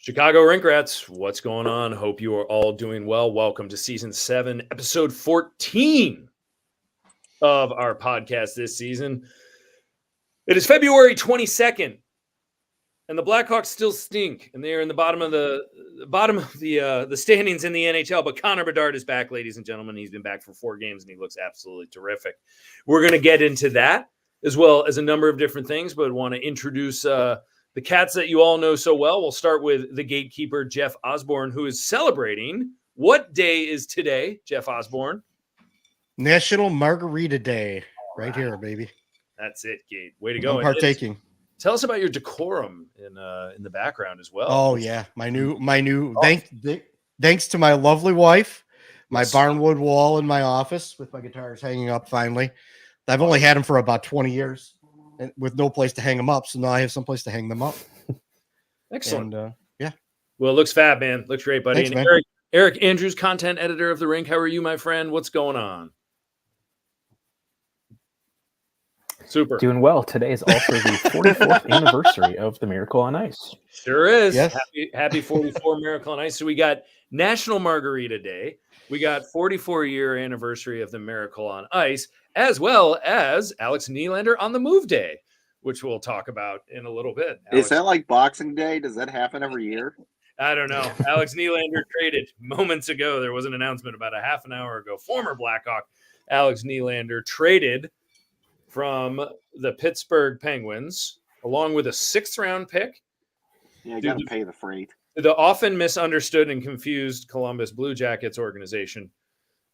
Chicago Rink Rats, what's going on? Hope you are all doing well. Welcome to Season 7, Episode 14 of our podcast this season. It is February 22nd, and the Blackhawks still stink, and they are in the bottom of the standings in the NHL. But Connor Bedard is back, ladies and gentlemen. He's been back for 4 games, and he looks absolutely terrific. We're going to get into that as well as a number of different things, but want to introduce the cats that you all know so well. We'll start with the gatekeeper, Jeff Osborn, who is celebrating. What day is today, Jeff Osborn? National Margarita Day. Right here, baby. That's it, Gate. Way to go. I'm partaking. Tell us about your decorum in the background as well. Oh, yeah. My new thanks to my lovely wife, my barnwood wall in my office with my guitars hanging up finally. I've only had them for about 20 years. And with no place to hang them up, so now I have some place to hang them up. Excellent. And, yeah. Well, it looks fab, man. Looks great, buddy. Thanks, and Eric Andrews, content editor of The Rink. How are you, my friend? What's going on? Super. Doing well. Today is also the 44th anniversary of the Miracle on Ice. Sure is. Yes. Happy 44 Miracle on Ice. So we got National Margarita Day. We got 44-year anniversary of the Miracle on Ice, as well as Alex Nylander on the Move Day, which we'll talk about in a little bit. Is that like Boxing Day? Does that happen every year? I don't know. Alex Nylander traded moments ago. There was an announcement about a half an hour ago. Former Blackhawk Alex Nylander traded from the Pittsburgh Penguins, along with a 6th-round pick. Yeah, you got to pay the freight. The often misunderstood and confused Columbus Blue Jackets organization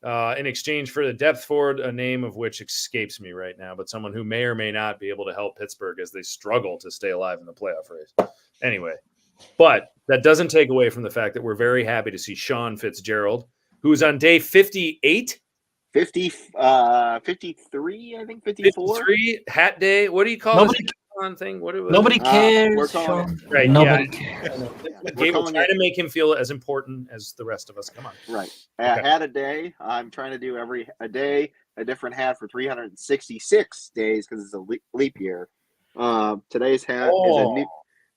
in exchange for the depth forward, a name of which escapes me right now, but someone who may or may not be able to help Pittsburgh as they struggle to stay alive in the playoff race. Anyway, but that doesn't take away from the fact that we're very happy to see Sean Fitzgerald, who is on day 58. 53, I think 54. 53 hat day. What do you call it? Thing. Nobody cares. Sean. Right. Nobody cares. We're We're trying to make him feel as important as the rest of us. Come on. Right. Okay. Hat a day. I'm trying to do a day a different hat for 366 days because it's a leap year. Today's hat is a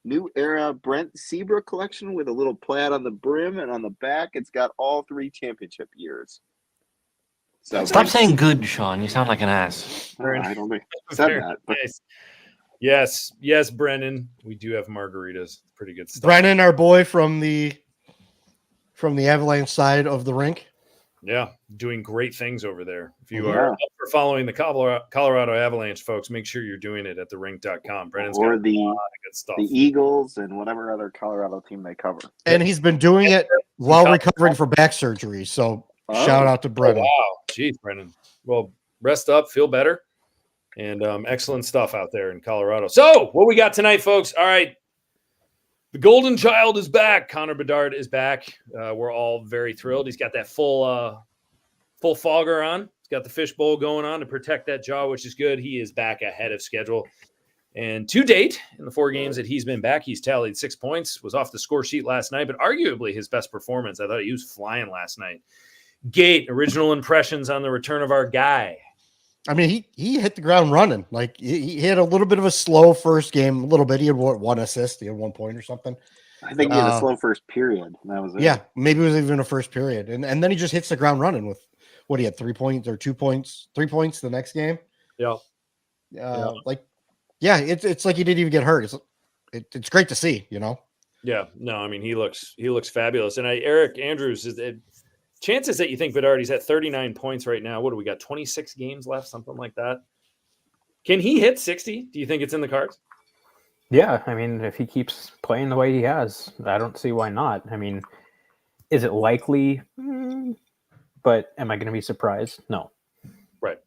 new era Brent Seabrook collection with a little plaid on the brim, and on the back it's got all 3 championship years. So Stop saying good, Sean. You sound like an ass. I don't think I said that. But Nice. Yes, Brennan. We do have margaritas. Pretty good stuff. Brennan, our boy from the Avalanche side of the rink. Yeah, doing great things over there. If you are up for following the Colorado Avalanche, folks, make sure you're doing it at therink.com. Brennan's got a lot of good stuff. The Eagles and whatever other Colorado team they cover. And he's been doing it while recovering from back surgery. So shout out to Brennan. Oh, wow. Jeez, Brennan. Well, rest up, feel better. And excellent stuff out there in Colorado. So, what we got tonight, folks? All right. The Golden Child is back. Connor Bedard is back. We're all very thrilled. He's got that full fogger on. He's got the fishbowl going on to protect that jaw, which is good. He is back ahead of schedule. And to date, in the 4 games that he's been back, he's tallied 6 points, was off the score sheet last night, but arguably his best performance. I thought he was flying last night. Gate, original impressions on the return of our guy. I mean, he hit the ground running. Like he had a little bit of a slow first game, a little bit. He had 1 assist, he had 1 point or something. I think he had a slow first period. That was it. Yeah, maybe it was even a first period, and then he just hits the ground running with what he had 3 points or 2 points, 3 points the next game. Yeah, it's like he didn't even get hurt. It's great to see, you know. Yeah, no, I mean he looks fabulous, and Eric Andrews is. Chances that you think Bedard, at 39 points right now. What do we got? 26 games left, something like that. Can he hit 60? Do you think it's in the cards? Yeah, I mean, if he keeps playing the way he has, I don't see why not. I mean, is it likely? But am I going to be surprised? No. Right.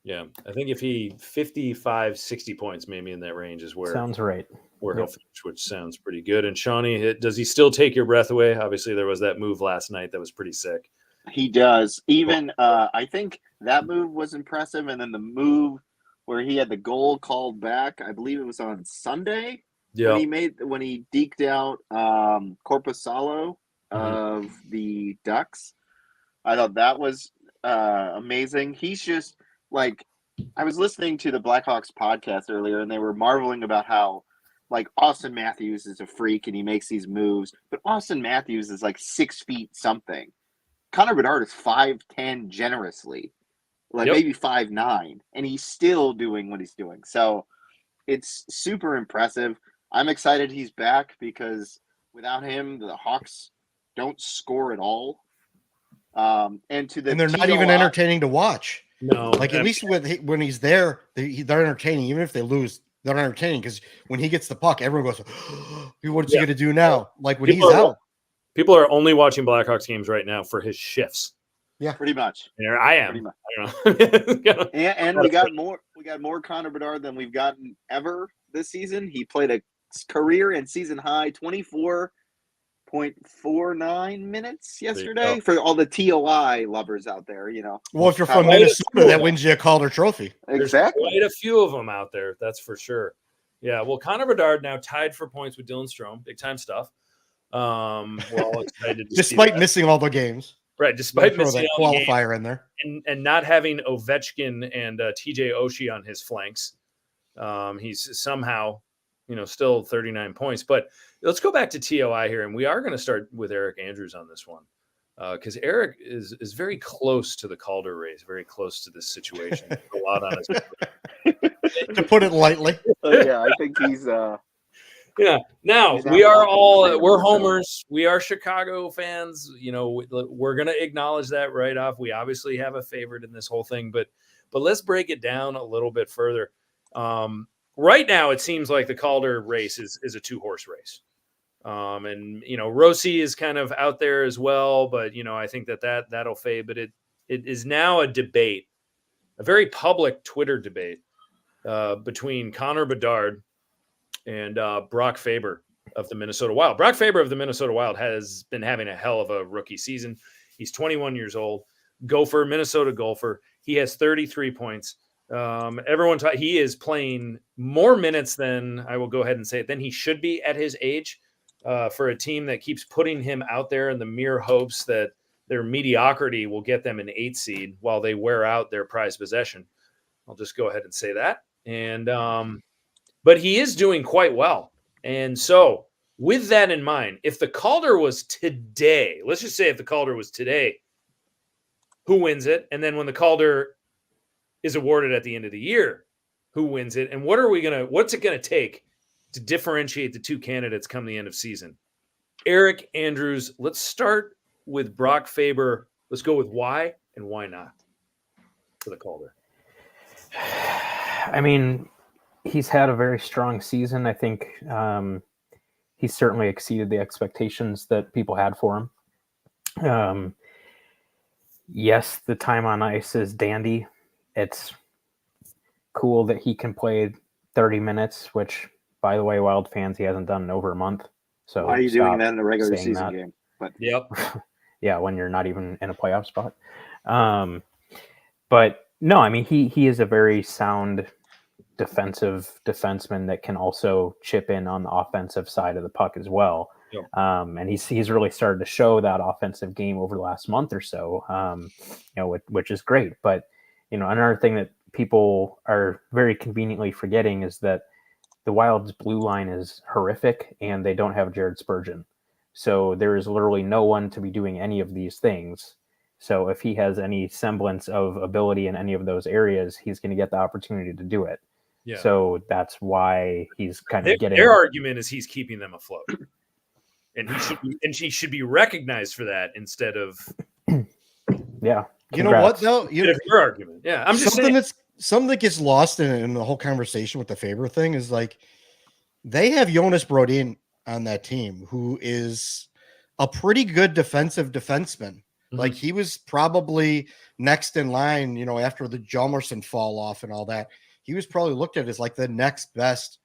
Yeah. I think if he 55, 60 points, maybe in that range is where sounds right. Where he'll finish, which sounds pretty good. And Shawnee, does he still take your breath away? Obviously, there was that move last night that was pretty sick. He does. Even I think that move was impressive, and then the move where he had the goal called back, I believe it was on Sunday. Yeah. When he deked out Korpisalo of the Ducks. I thought that was amazing. He's just like, I was listening to the Blackhawks podcast earlier, and they were marveling about how like Austin Matthews is a freak and he makes these moves, but Austin Matthews is like 6 feet something. Connor Bedard is 5'10" generously, like maybe 5'9", and he's still doing what he's doing. So it's super impressive. I'm excited he's back because without him, the Hawks don't score at all. And they're not even entertaining to watch. No, like at least when he's there, they're entertaining. Even if they lose, they're entertaining because when he gets the puck, everyone goes, "What's he going to do now?" Like when he's out. People are only watching Blackhawks games right now for his shifts. Yeah, pretty much. And I am. I don't know. and we got more Connor Bedard than we've gotten ever this season. He played a career and season high 24.49 minutes yesterday for all the TOI lovers out there. Well, if you're from Minnesota, that wins you a Calder Trophy. Exactly. There's quite a few of them out there. That's for sure. Yeah. Well, Connor Bedard now tied for points with Dylan Strome. Big time stuff. We're all excited to despite missing all the games. Right, despite missing that qualifier in there. And not having Ovechkin and TJ Oshie on his flanks. He's somehow, still 39 points. But let's go back to TOI here, and we are going to start with Eric Andrews on this one. Because Eric is very close to the Calder race, very close to this situation. A lot on his to put it lightly. Yeah, I think he's yeah. Now we're homers. We are Chicago fans. We're going to acknowledge that right off. We obviously have a favorite in this whole thing, but let's break it down a little bit further. Right now, it seems like the Calder race is a 2-horse race. And Rossi is kind of out there as well, but I think that'll fade. But it is now a debate, a very public Twitter debate between Connor Bedard and Brock Faber of the Minnesota Wild. Brock Faber of the Minnesota Wild has been having a hell of a rookie season. He's 21 years old, Minnesota Gopher. He has 33 points. He is playing more minutes than, I will go ahead and say it, than he should be at his age for a team that keeps putting him out there in the mere hopes that their mediocrity will get them an 8 seed while they wear out their prized possession. I'll just go ahead and say that. And, but he is doing quite well. And so with that in mind, if the Calder was today, let's just say if the Calder was today, who wins it? And then when the Calder is awarded at the end of the year, who wins it? And what's it going to take to differentiate the two candidates come the end of season? Eric Andrews, let's start with Brock Faber. Let's go with why and why not for the Calder. I mean, he's had a very strong season. I think he's certainly exceeded the expectations that people had for him. Yes, the time on ice is dandy. It's cool that he can play 30 minutes, which, by the way, Wild fans, he hasn't done in over a month. So why are you doing that in a regular season game? But yep. Yeah, when you're not even in a playoff spot. But no, I mean, he is a very sound defensive defenseman that can also chip in on the offensive side of the puck as well. Yep. And he's really started to show that offensive game over the last month or so, which is great. But, another thing that people are very conveniently forgetting is that the Wild's blue line is horrific and they don't have Jared Spurgeon. So there is literally no one to be doing any of these things. So if he has any semblance of ability in any of those areas, he's going to get the opportunity to do it. Yeah. So that's why he's kind of getting. Their argument is he's keeping them afloat, and he should be recognized for that instead of. Yeah. You know what though? Your argument. Yeah, I'm just something saying. Something that gets lost in the whole conversation with the Faber thing is like they have Jonas Brodin on that team, who is a pretty good defensive defenseman. Mm-hmm. Like he was probably next in line, after the Hjalmarsson fall off and all that. He was probably looked at as like the next best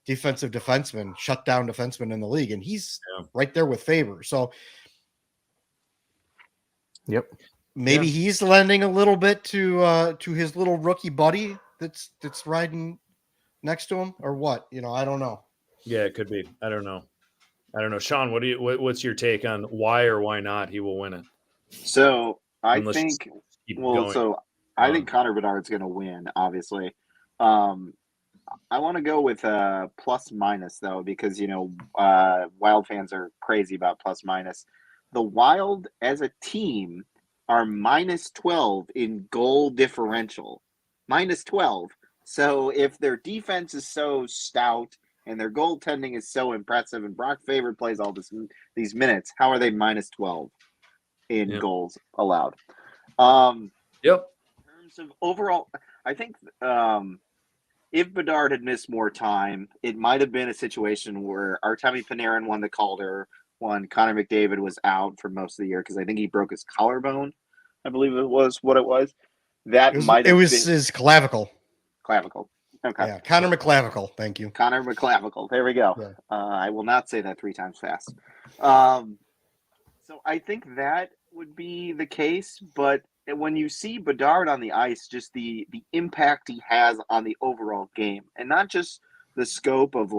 defensive defenseman, shutdown defenseman in the league. And he's right there with Faber. So yep. Maybe he's lending a little bit to his little rookie buddy that's riding next to him or what, I don't know. Yeah, it could be. I don't know. Sean, what's your take on why or why not he will win it? So I think Connor Bedard's going to win, obviously. I want to go with plus minus though, because Wild fans are crazy about plus minus. The Wild as a team are minus 12 in goal differential, minus 12. So if their defense is so stout and their goaltending is so impressive, and Brock Faber plays all these minutes, how are they minus 12 in goals allowed? Yep. In terms of overall, I think if Bedard had missed more time, it might have been a situation where Artemi Panarin won the Calder one. Connor McDavid was out for most of the year because I think he broke his collarbone. I believe it was what it was. It was his clavicle. Clavicle. Okay. Yeah, Connor McClavicle. Thank you. Connor McClavicle. There we go. Yeah. I will not say that 3 times fast. So I think that would be the case, but when you see Bedard on the ice, just the impact he has on the overall game, and not just the scope of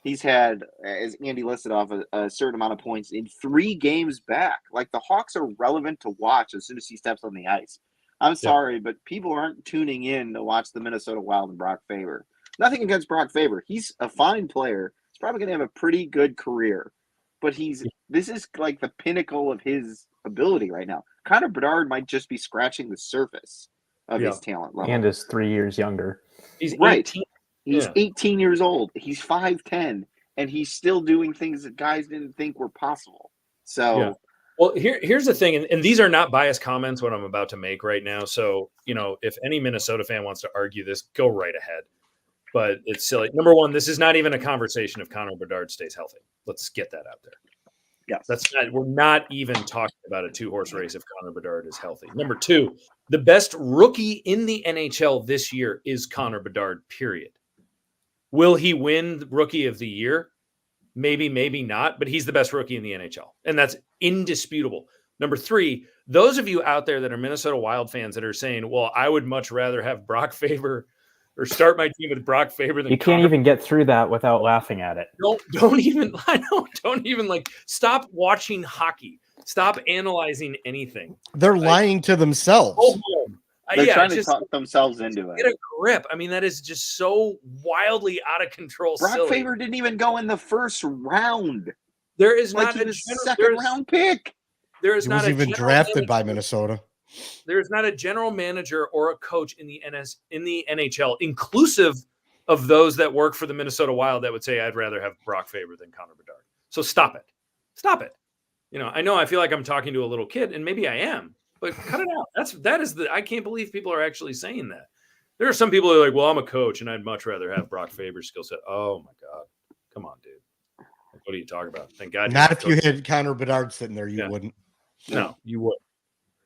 he's had, as Andy listed off, a certain amount of points in 3 games back. Like the Hawks are relevant to watch as soon as he steps on the ice. I'm sorry, but people aren't tuning in to watch the Minnesota Wild and Brock Faber. Nothing against Brock Faber. He's a fine player. He's probably going to have a pretty good career. But this is like the pinnacle of his ability right now. Connor Bedard might just be scratching the surface of his talent level. And is 3 years younger. He's right. 18. He's 18 years old. He's 5'10", and he's still doing things that guys didn't think were possible. So... Yeah. Well, here's the thing, and these are not biased comments what I'm about to make right now. So, if any Minnesota fan wants to argue this, go right ahead. But it's silly. Number one, this is not even a conversation if Connor Bedard stays healthy. Let's get that out there. Yes. We're not even talking about a 2-horse race if Connor Bedard is healthy. Number two, the best rookie in the NHL this year is Connor Bedard, period. Will he win the Rookie of the Year? Maybe, maybe not, but he's the best rookie in the NHL. And that's indisputable. Number three, those of you out there that are Minnesota Wild fans that are saying, well, I would much rather have Brock Faber or start my team with Brock Faber than you can't even get through that without laughing at it. Don't even stop watching hockey. Stop analyzing anything. They're lying to themselves. They're trying to talk themselves into it. Get a grip. I mean, that is just so wildly out of control. Brock Faber didn't even go in the first round. There is not a second round pick. There is not even drafted by Minnesota. There is not a general manager or a coach in the NHL, inclusive of those that work for the Minnesota Wild, that would say I'd rather have Brock Faber than Connor Bedard. So stop it. Stop it. I feel like I'm talking to a little kid, and maybe I am. But cut it out. I can't believe people are actually saying that. There are some people who are like, well, I'm a coach and I'd much rather have Brock Faber's skill set. Oh my God. Come on, dude. What are you talking about? Thank God. Not if you had Connor Bedard sitting there, you wouldn't. No, you would.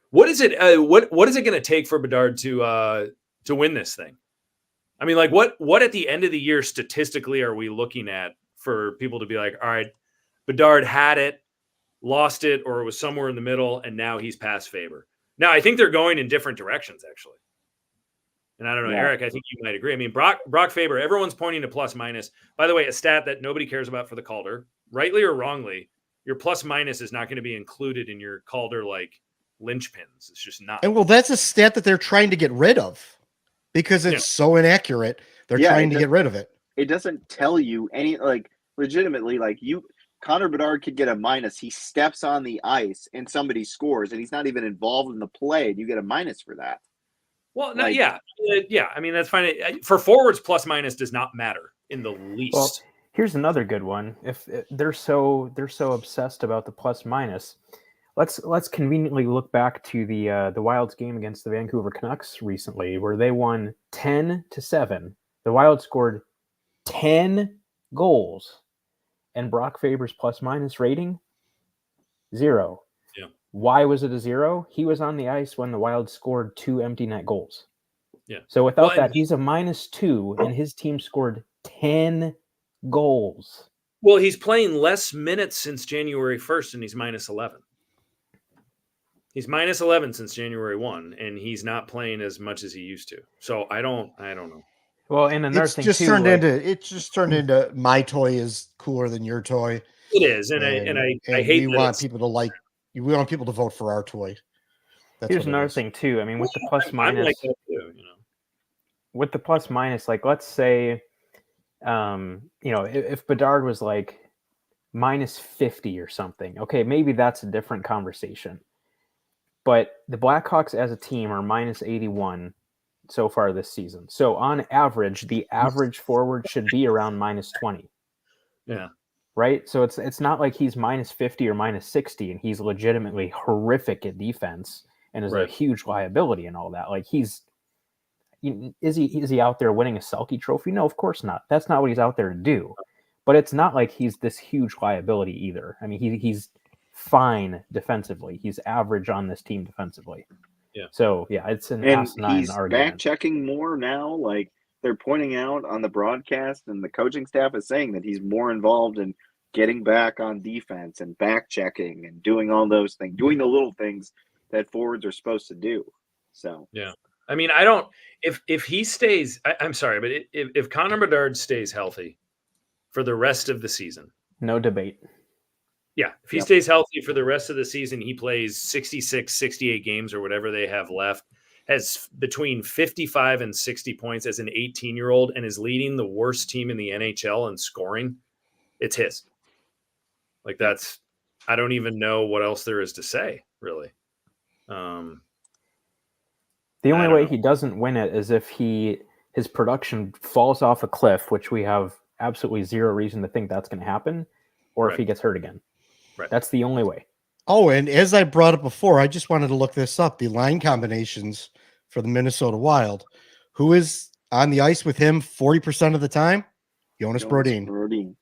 What is it? What is it going to take for Bedard to win this thing? I mean, what at the end of the year statistically are we looking at for people to be like, all right, Bedard had it, lost it, or it was somewhere in the middle, and now he's past Faber. Now, I think they're going in different directions, actually. And I don't know, Eric, I think you might agree. I mean, Brock Faber, everyone's pointing to plus minus. By the way, a stat that nobody cares about for the Calder, rightly or wrongly, your plus minus is not going to be included in your Calder linchpins. It's just not. And that's a stat that they're trying to get rid of because it's so inaccurate. They're trying to get rid of it. It doesn't tell you any, legitimately, Connor Bedard could get a minus. He steps on the ice and somebody scores, and he's not even involved in the play, and you get a minus for that. Well, no, yeah. I mean, that's fine. For forwards, plus minus does not matter in the least. Well, here's another good one. If they're so obsessed about the plus minus, let's conveniently look back to the Wild's game against the Vancouver Canucks recently, where they won 10-7. The Wild scored 10 goals. And Brock Faber's plus minus rating, 0. Yeah. Why was it a 0? He was on the ice when the Wild scored 2 empty net goals. Yeah. So without that, he's a -2, and his team scored 10 goals. Well, he's playing less minutes since January 1st, and he's -11. He's -11 since January 1, and he's not playing as much as he used to. So I don't know. Well, and another thing just too, it's just turned into my toy is cooler than your toy. It is, and I hate. We want people to we want people to vote for our toy. Here's another thing too. I mean, with the plus minus, with the plus minus, like let's say, if Bedard was like minus 50 or something, okay, maybe that's a different conversation. But the Blackhawks as a team are minus 81 so far this season. So on average, the average forward should be around minus 20. Yeah. Right? So it's not like he's minus 50 or minus 60 and he's legitimately horrific at defense and is a huge liability and all that. Like is he out there winning a Selke trophy? No, of course not. That's not what he's out there to do. But it's not like he's this huge liability either. I mean, he's fine defensively. He's average on this team defensively. Yeah. So yeah, it's an And asinine he's argument. back checking more now. Like they're pointing out on the broadcast, and the coaching staff is saying that he's more involved in getting back on defense and back checking and doing all those things, doing the little things that forwards are supposed to do. So yeah, I mean, I don't. If he stays, I'm sorry, but if Connor Bedard stays healthy for the rest of the season, no debate. Yeah, if he stays healthy for the rest of the season, he plays 66, 68 games or whatever they have left, has between 55 and 60 points as an 18-year-old, and is leading the worst team in the NHL in scoring. It's his. Like I don't even know what else there is to say, really. The only way he doesn't win it is if his production falls off a cliff, which we have absolutely zero reason to think that's going to happen, or if he gets hurt again. Right. That's the only way. Oh, and as I brought up before, I just wanted to look this up. The line combinations for the Minnesota Wild. Who is on the ice with him 40% of the time? Jonas Brodin.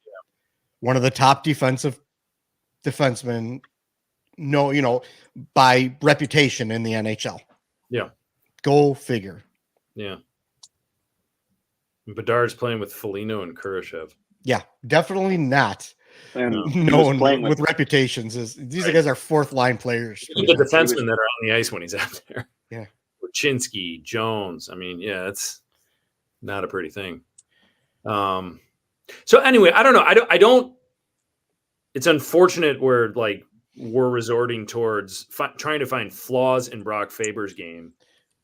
One of the top defensive defensemen, by reputation in the NHL. Yeah. Go figure. Yeah. Bedard's playing with Foligno and Kurashev. Yeah, definitely not. And no one with reputations these guys are fourth line players. The defensemen that are on the ice when he's out there. Yeah. Chinsky, Jones. I mean, yeah, it's not a pretty thing. So anyway, I don't know. I don't. It's unfortunate we're resorting towards trying to find flaws in Brock Faber's game.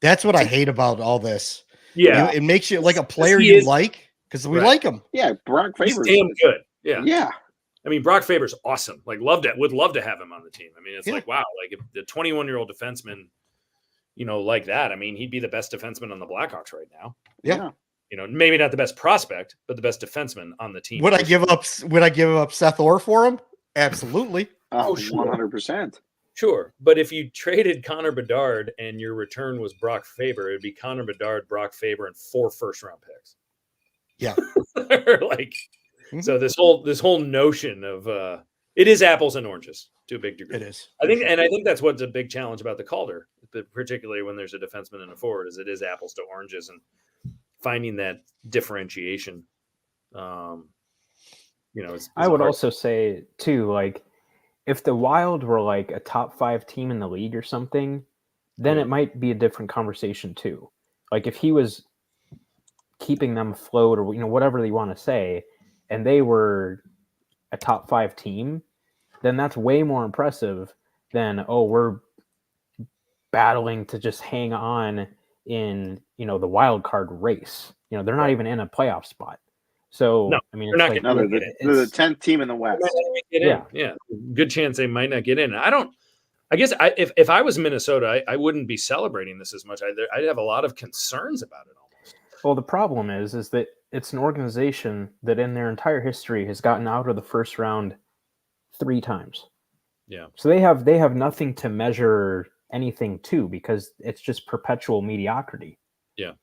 That's what I hate about all this. Yeah, it makes you like a player you like because we like him. Yeah, Brock Faber's damn good. Yeah, yeah. I mean, Brock Faber's awesome. Like, would love to have him on the team. I mean, it's like, wow, like if the 21-year-old defenseman, like that. I mean, he'd be the best defenseman on the Blackhawks right now. Yeah. Maybe not the best prospect, but the best defenseman on the team. Would I give up Seth Orr for him? Absolutely. Oh, sure. 100%. Sure. But if you traded Connor Bedard and your return was Brock Faber, it'd be Connor Bedard, Brock Faber, and 4 first-round picks. Yeah. So this whole notion of it is apples and oranges to a big degree. It is. I think that's what's a big challenge about the Calder, particularly when there's a defenseman and a forward, is it is apples to oranges and finding that differentiation. I would also say too, like if the Wild were like a top 5 team in the league or something, then it might be a different conversation too. Like if he was keeping them afloat or whatever they want to say, and they were a top 5 team, then that's way more impressive than, we're battling to just hang on in, the wild card race. They're not even in a playoff spot. So, no, I mean, they're it's not like, they're the 10th team in the West. Yeah. Good chance they might not get in. I guess if I was Minnesota, I wouldn't be celebrating this as much. I'd have a lot of concerns about it almost. Well, the problem is that it's an organization that in their entire history has gotten out of the first round 3 times. Yeah. So they have nothing to measure anything to because it's just perpetual mediocrity. Yeah.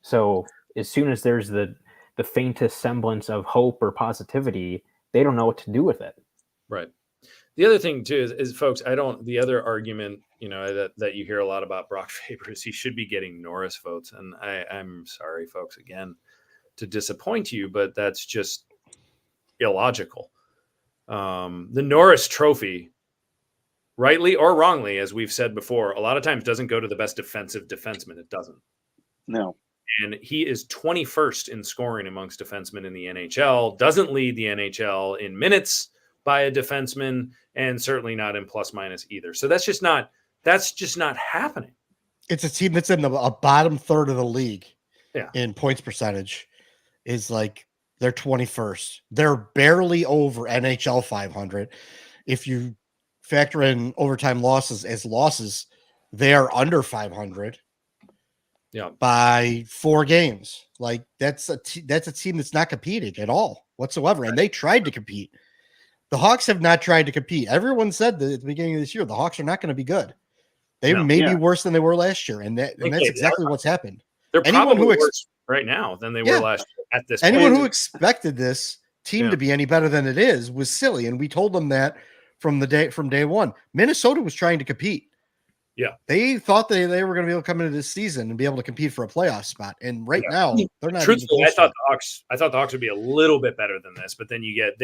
So as soon as there's the faintest semblance of hope or positivity, they don't know what to do with it. Right. The other thing too is folks, the other argument, that you hear a lot about Brock Faber is he should be getting Norris votes. And I'm sorry, folks, again, to disappoint you, but that's just illogical. The Norris Trophy, rightly or wrongly, as we've said before, a lot of times doesn't go to the best defensive defenseman. It doesn't. No. And he is 21st in scoring amongst defensemen in the NHL, doesn't lead the NHL in minutes by a defenseman, and certainly not in plus minus either. So that's just not happening. It's a team that's in a bottom third of the league. in points percentage is like they're 21st. They're barely over NHL 500. If you factor in overtime losses as losses, they are under 500. Yeah, by 4 games. Like that's a team that's not competing at all whatsoever, and they tried to compete. The Hawks have not tried to compete. Everyone said that at the beginning of this year the Hawks are not going to be good. They may be worse than they were last year, and that's exactly what's happened. They're probably worse right now than they were last year at this point. Anyone who expected this team to be any better than it is was silly, and we told them that from day one. Minnesota was trying to compete. Yeah, they thought they were going to be able to come into this season and be able to compete for a playoff spot, and now they're not. Truthfully, I thought the Hawks would be a little bit better than this, but then you get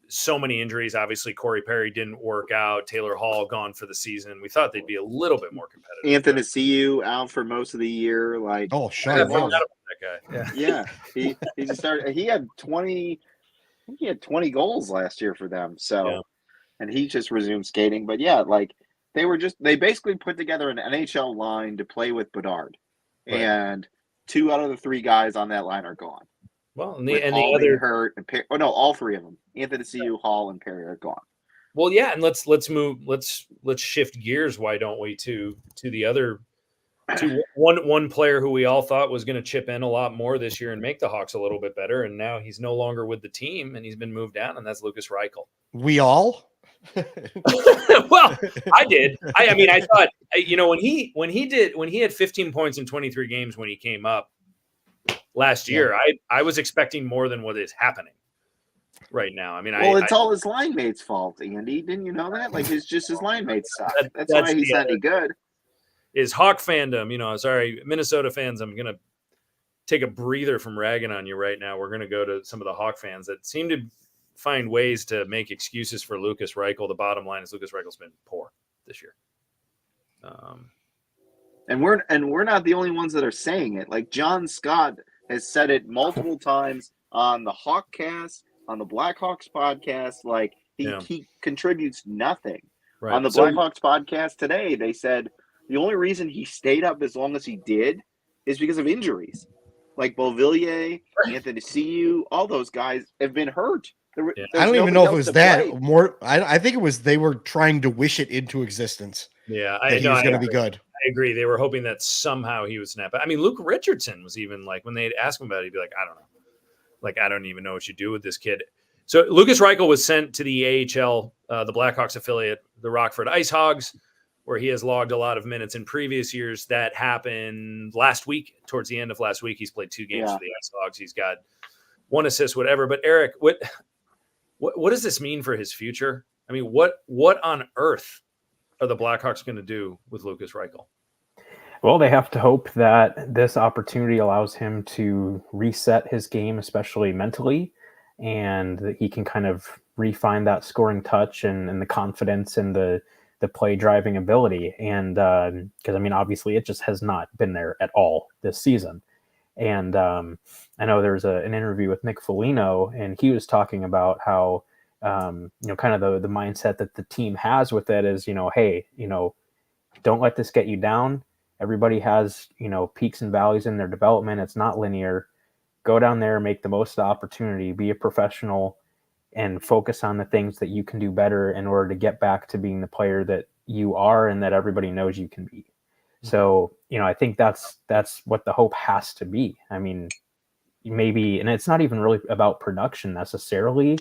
so many injuries. Obviously, Corey Perry didn't work out. Taylor Hall gone for the season. We thought they'd be a little bit more competitive. Anthony CU out for most of the year. Like, Sean. I forgot about that guy. Yeah, he just started. He had 20 goals last year for them. So, and he just resumed skating. But yeah, like. They basically put together an NHL line to play with Bedard, and 2 out of the 3 guys on that line are gone. Well, the other hurt. All 3 of them: Anthony CU, Hall, and Perry are gone. Well, yeah, and let's move. Let's shift gears. Why don't we to the other one player who we all thought was going to chip in a lot more this year and make the Hawks a little bit better, and now he's no longer with the team and he's been moved down, and that's Lukas Reichel. We all. Well, I did. I mean, I thought, when he had 15 points in 23 games when he came up last year, I was expecting more than what is happening right now. I mean, it's all his line mates' fault, Andy. Didn't you know that? Like, it's just his line mates suck. That's why he's not any good. Is Hawk fandom? Sorry, Minnesota fans. I'm gonna take a breather from ragging on you right now. We're gonna go to some of the Hawk fans that seem to find ways to make excuses for Lukas Reichel. The bottom line is Lukas Reichel's been poor this year. And we're not the only ones that are saying it. Like, John Scott has said it multiple times on the Hawkcast, on the Blackhawks podcast. Like, he contributes nothing. Right. On the Blackhawks podcast today, they said the only reason he stayed up as long as he did is because of injuries. Like Beauvillier, Anthony CU, all those guys have been hurt. I don't even know if it was that more. I think it was they were trying to wish it into existence. Yeah, he was going to be good. I agree. They were hoping that somehow he would snap. I mean, Luke Richardson was even like, when they'd ask him about it, he'd be like, I don't know. Like, I don't even know what you do with this kid. So Lukas Reichel was sent to the AHL, the Blackhawks affiliate, the Rockford Ice Hogs, where he has logged a lot of minutes in previous years. That happened last week. Towards the end of last week, he's played 2 games for the Ice Hogs. He's got 1 assist, whatever. But Eric, what does this mean for his future? I mean, what on earth are the Blackhawks going to do with Lukas Reichel? Well, they have to hope that this opportunity allows him to reset his game, especially mentally, and that he can kind of refine that scoring touch and the confidence and the play driving ability. And because, I mean, obviously it just has not been there at all this season. And I know there's an interview with Nick Foligno, and he was talking about how, kind of the mindset that the team has with it is, hey, don't let this get you down. Everybody has, peaks and valleys in their development. It's not linear. Go down there, make the most of the opportunity, be a professional, and focus on the things that you can do better in order to get back to being the player that you are and that everybody knows you can be. So, I think that's what the hope has to be. I mean, maybe, and it's not even really about production necessarily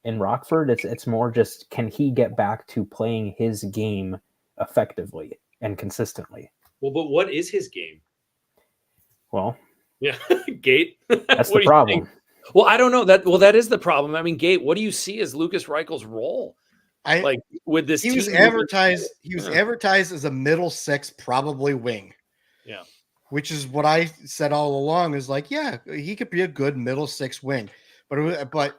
in Rockford. It's more just, can he get back to playing his game effectively and consistently? Well, but what is his game? Well, yeah, Gate. That's the problem. Well, I don't know that. Well, that is the problem. I mean, Gate, what do you see as Lukas Reichel's role? With this, he was advertised. He was advertised as a middle 6, probably wing. Yeah, which is what I said all along. Is like, yeah, he could be a good middle 6 wing, but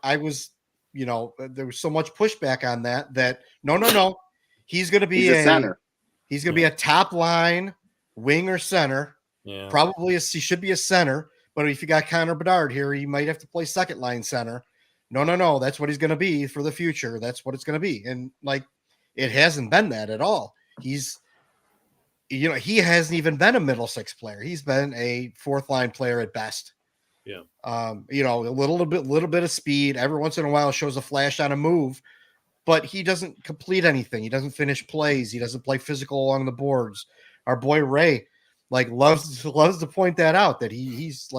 I was, there was so much pushback on that. No, he's going to be a center. He's going to be a top line wing or center. Yeah, probably he should be a center. But if you got Connor Bedard here, he might have to play second line center. No. That's what he's going to be for the future. That's what it's going to be. And it hasn't been that at all. He's he hasn't even been a middle six player. He's been a fourth line player at best. Yeah. A little bit of speed. Every once in a while shows a flash on a move, but he doesn't complete anything. He doesn't finish plays. He doesn't play physical along the boards. Our boy Ray loves to point that out, that he's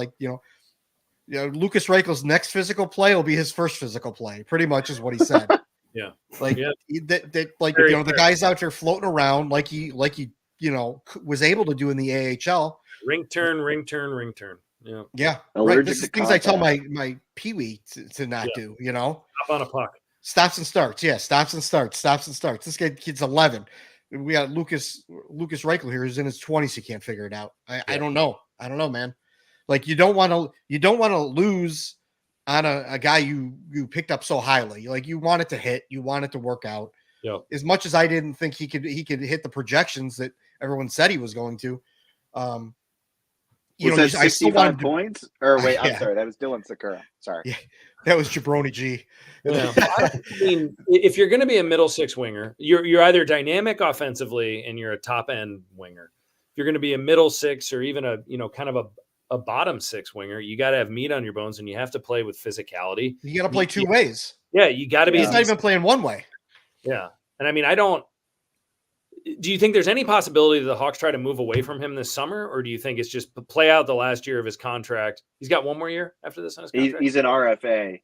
Lukas Reichel's next physical play will be his first physical play. Pretty much is what he said. Yeah. The guy's out there floating around like he was able to do in the AHL. Ring turn. Yeah. Yeah. Right. This is things I tell my peewee to not do, Hop on a puck. Stops and starts. Yeah. Stops and starts. This kid's 11. We got Lukas Reichel here who's in his 20s. He can't figure it out. I don't know. I don't know, man. Like you don't want to lose on a guy you picked up so highly. Like you want it to hit, you want it to work out. Yeah. As much as I didn't think he could hit the projections that everyone said he was going to. Was that 65 points? Or wait, I'm sorry, that was Dylan Sakura. Sorry. Yeah, that was Jabroni G. Yeah. I mean, if you're going to be a middle six winger, you're either dynamic offensively and you're a top end winger. If you're going to be a middle six or even a kind of a bottom six winger, you got to have meat on your bones and you have to play with physicality. You got to play two ways. Yeah, you got to be. He's not even playing one way. Yeah, and I mean, do you think there's any possibility that the Hawks try to move away from him this summer, or do you think it's just play out the last year of his contract? He's got one more year after this on his contract. He's an RFA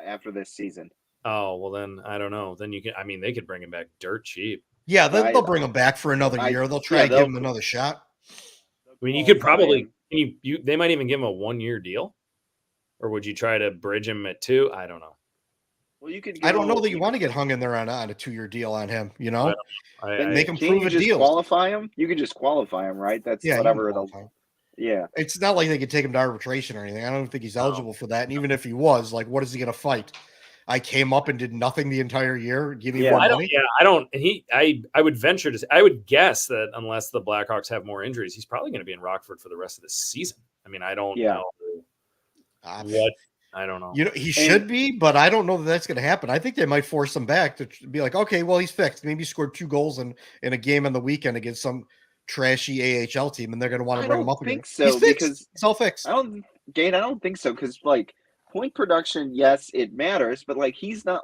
after this season. Oh well, then I don't know. Then they could bring him back dirt cheap. Yeah, they'll bring him back for another year. They'll try to give him another shot. I mean, you could probably they might even give him a 1-year deal, or would you try to bridge him at 2? I don't know. Well, you could. I don't know that you want to get hung in there on a 2-year deal on him. Make him prove a deal. Qualify him. You could just qualify him, right? That's whatever. Yeah, it's not like they could take him to arbitration or anything. I don't think he's eligible for that. And even if he was, what is he going to fight? I came up and did nothing the entire year. Give me more money. I would venture to say, I would guess that unless the Blackhawks have more injuries, he's probably going to be in Rockford for the rest of the season. I mean, I don't know what. I don't know. He should be, but I don't know that that's going to happen. I think they might force him back to be like, okay, well, he's fixed. Maybe he scored 2 goals in a game on the weekend against some trashy AHL team, and they're going to want to bring him up again. I don't think so because it's all fixed. I don't think so because point production, yes, it matters, but he's not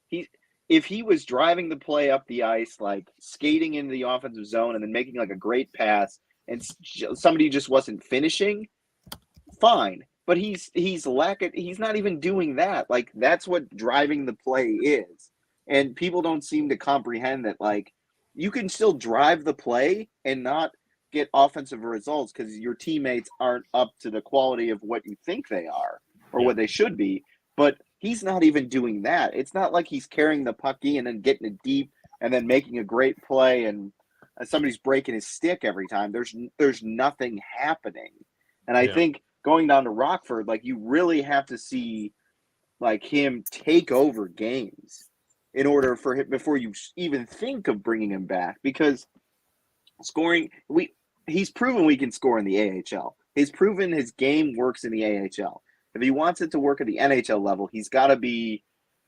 if he was driving the play up the ice, skating into the offensive zone and then making a great pass, and somebody just wasn't finishing, fine. But he's not even doing that. That's what driving the play is. And people don't seem to comprehend that, you can still drive the play and not get offensive results because your teammates aren't up to the quality of what you think they are or what they should be. But he's not even doing that. It's not like he's carrying the puck in and getting it deep and then making a great play and somebody's breaking his stick every time. There's nothing happening. And I think going down to Rockford, you really have to see him take over games in order for him before you even think of bringing him back, because scoring, he's proven we can score in the AHL. He's proven his game works in the AHL. If he wants it to work at the NHL level, he's got to be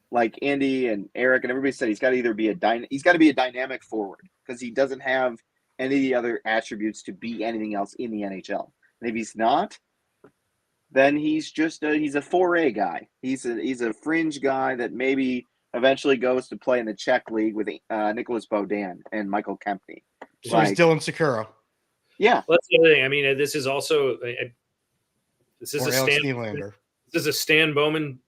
like Andy and Eric and everybody said. He's got to either be a dynamic forward because he doesn't have any of the other attributes to be anything else in the NHL. And if he's not, then he's just he's a 4A guy. He's a fringe guy that maybe eventually goes to play in the Czech league with Nicholas Beaudin and Michael Kempney. So he's Dylan Sakura. Yeah, well, that's the other thing. I mean, this is also this is a Stan Bowman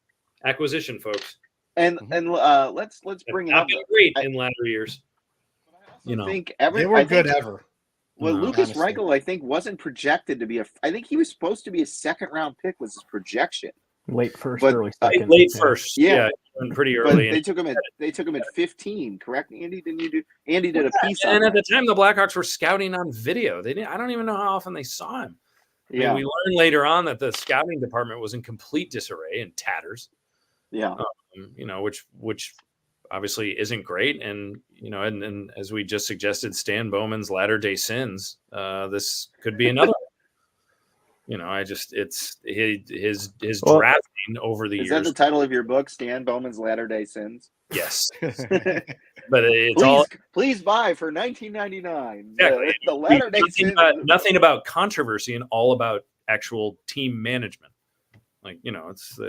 acquisition, folks. And let's bring it up. Great in latter years. They were good ever. Well, Lukas Reichel, I think, wasn't projected to be I think he was supposed to be a second-round pick. Was his projection? Late first, early second. Late first, yeah, pretty early. But they took him at 15. Correct, Andy? Didn't you do? Andy did a piece on and at that. the time, the Blackhawks were scouting on video. They didn't. I don't even know how often they saw him. I mean, we learned later on that the scouting department was in complete disarray and tatters. Yeah, which obviously isn't great. And and as we just suggested, Stan Bowman's latter-day sins. This could be another. it's his Well, drafting over the Is years. that the title of your book, Stan Bowman's Latter-day Sins? Yes, but it's please buy for $19.99. exactly The Latter-day Sins. nothing about controversy and all about actual team management. Like, it's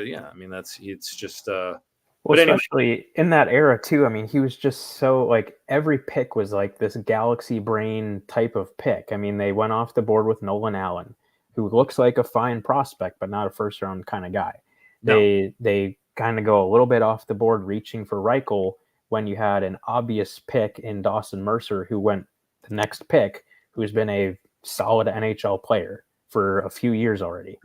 it's just well, but anyway. especially in that era too. I mean, he was just so like every pick was like this galaxy brain type of pick. I mean, they went off the board with Nolan Allen, who looks like a fine prospect, but not a first round kind of guy. No. They kind of go a little bit off the board reaching for Reichel when you had an obvious pick in Dawson Mercer, who went the next pick, who's been a solid NHL player for a few years already.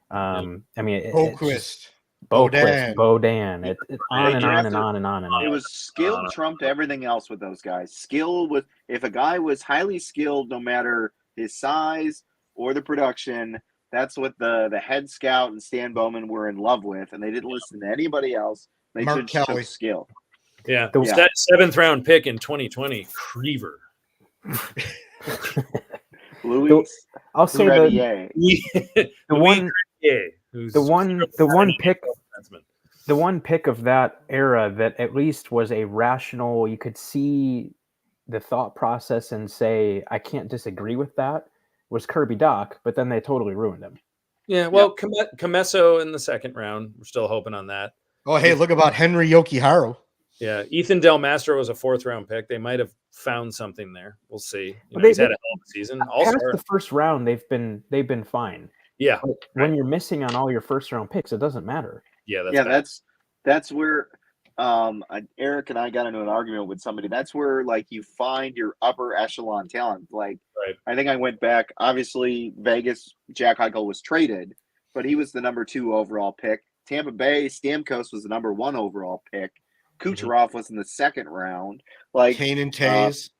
I mean, Boquist, Bodan, it on and on and on and on and on. It was skill trumped everything else with those guys. Skill was, if a guy was highly skilled, no matter his size or the production, that's what the head scout and Stan Bowman were in love with, and they didn't listen to anybody else. They Mark just Kelly. took skill. Yeah, that 7th round pick in 2020, Creever. Louis, I'll say the one pick of that era that at least was a rational, you could see the thought process and say, I can't disagree with that, was Kirby Dach, but then they totally ruined him. Yeah, well, Comesso in the 2nd round. We're still hoping on that. Oh, hey, look about Henry Yokiharu. Yeah, Ethan Del Mastro was a 4th round pick. They might have found something there. We'll see. He's had a hell of a season. Past the first round, they've been fine. Yeah, but when you're missing on all your first round picks, it doesn't matter. Yeah, that's where Eric and I got into an argument with somebody. That's where like you find your upper echelon talent. Like, right. I think I went back. Obviously, Vegas, Jack Eichel was traded, but he was the number 2 overall pick. Tampa Bay, Stamkos was the number 1 overall pick. Kucherov was in the 2nd round. Like Kanan Tays.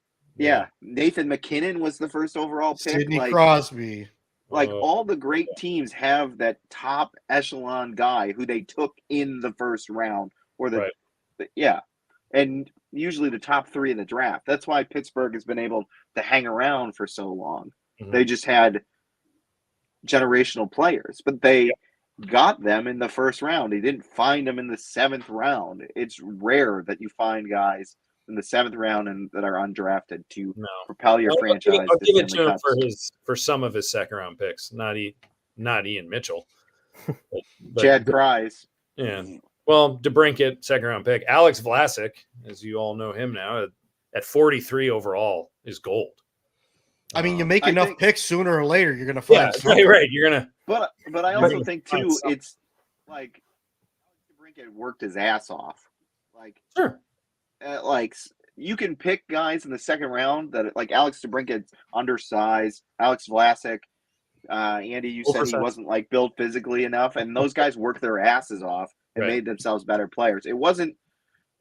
Nathan McKinnon was the 1st overall pick. Sidney Crosby. Like all the great teams have that top echelon guy who they took in the 1st round, or and usually the top 3 in the draft. That's why Pittsburgh has been able to hang around for so long. Mm-hmm. They just had generational players, but they got them in the 1st round. They didn't find them in the 7th round. It's rare that you find guys in the 7th round and that are undrafted to propel your franchise. I'll give it to him for some of his 2nd round picks, not Ian Mitchell. But Chad Kreis. Yeah. Well, DeBrincat, 2nd round pick. Alex Vlasic, as you all know him now, at 43 overall is gold. I mean, you make enough picks sooner or later, you're going to find something. Right. You're going to. But I also think too, it's like DeBrincat worked his ass off. Like, sure. Like you can pick guys in the 2nd round that like Alex DeBrincat's undersized. Alex Vlasic, Andy, you said he wasn't like built physically enough, and those guys worked their asses off and made themselves better players. It wasn't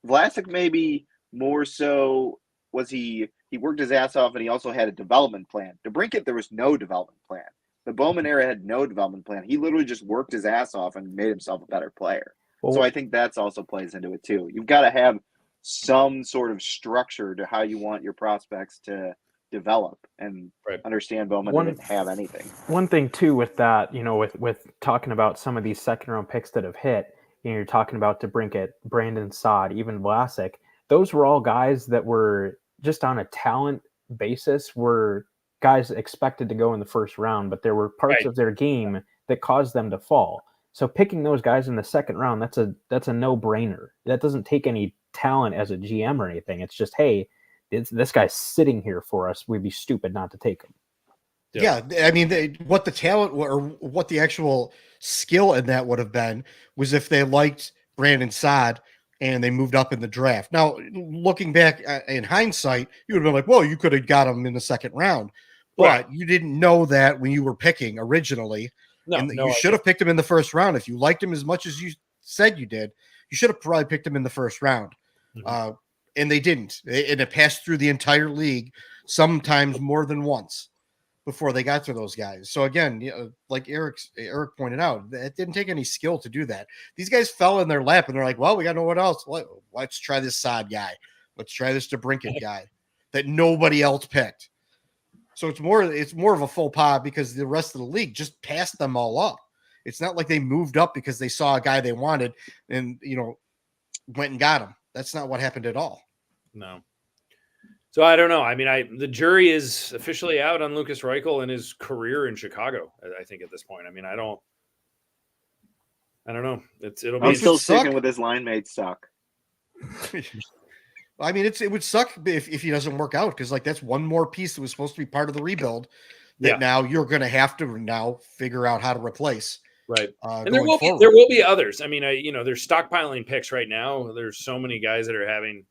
Vlasic, maybe more so was he worked his ass off, and he also had a development plan. DeBrincat, there was no development plan. The Bowman era had no development plan. He literally just worked his ass off and made himself a better player. Well, so I think that's also plays into it too. You've got to have some sort of structure to how you want your prospects to develop, and understand Bowman didn't have anything. One thing too with that, with talking about some of these 2nd round picks that have hit, you're talking about DeBrincat, Brandon Saad, even Vlasic. Those were all guys that were just on a talent basis were guys expected to go in the 1st round, but there were parts of their game that caused them to fall. So picking those guys in the 2nd round, that's a no-brainer. That doesn't take any talent as a GM or anything. It's just, hey, this guy's sitting here for us. We'd be stupid not to take him. Yeah, I mean, what the talent or what the actual skill in that would have been was if they liked Brandon Saad and they moved up in the draft. Now, looking back in hindsight, you would have been like, well, you could have got him in the 2nd round. But you didn't know that when you were picking originally. You should have picked him in the 1st round. If you liked him as much as you said you did, you should have probably picked him in the 1st round. Mm-hmm. And they didn't. And it passed through the entire league, sometimes more than once, before they got to those guys. So again, like Eric pointed out, it didn't take any skill to do that. These guys fell in their lap, and they're like, well, we got no one else. Let's try this Saad guy. Let's try this DeBrincat guy that nobody else picked. So it's more of a faux pas because the rest of the league just passed them all up. It's not like they moved up because they saw a guy they wanted and, went and got him. That's not what happened at all. No. So I don't know. I mean, the jury is officially out on Lukas Reichel and his career in Chicago, I think at this point. I mean, I don't know. It'll be I'm still suck. sticking with his line mate suck. I mean, it would suck if he doesn't work out because that's one more piece that was supposed to be part of the rebuild that now you're going to have to now figure out how to replace. Right. And there will be others. I mean, they're stockpiling picks right now. There's so many guys that are having,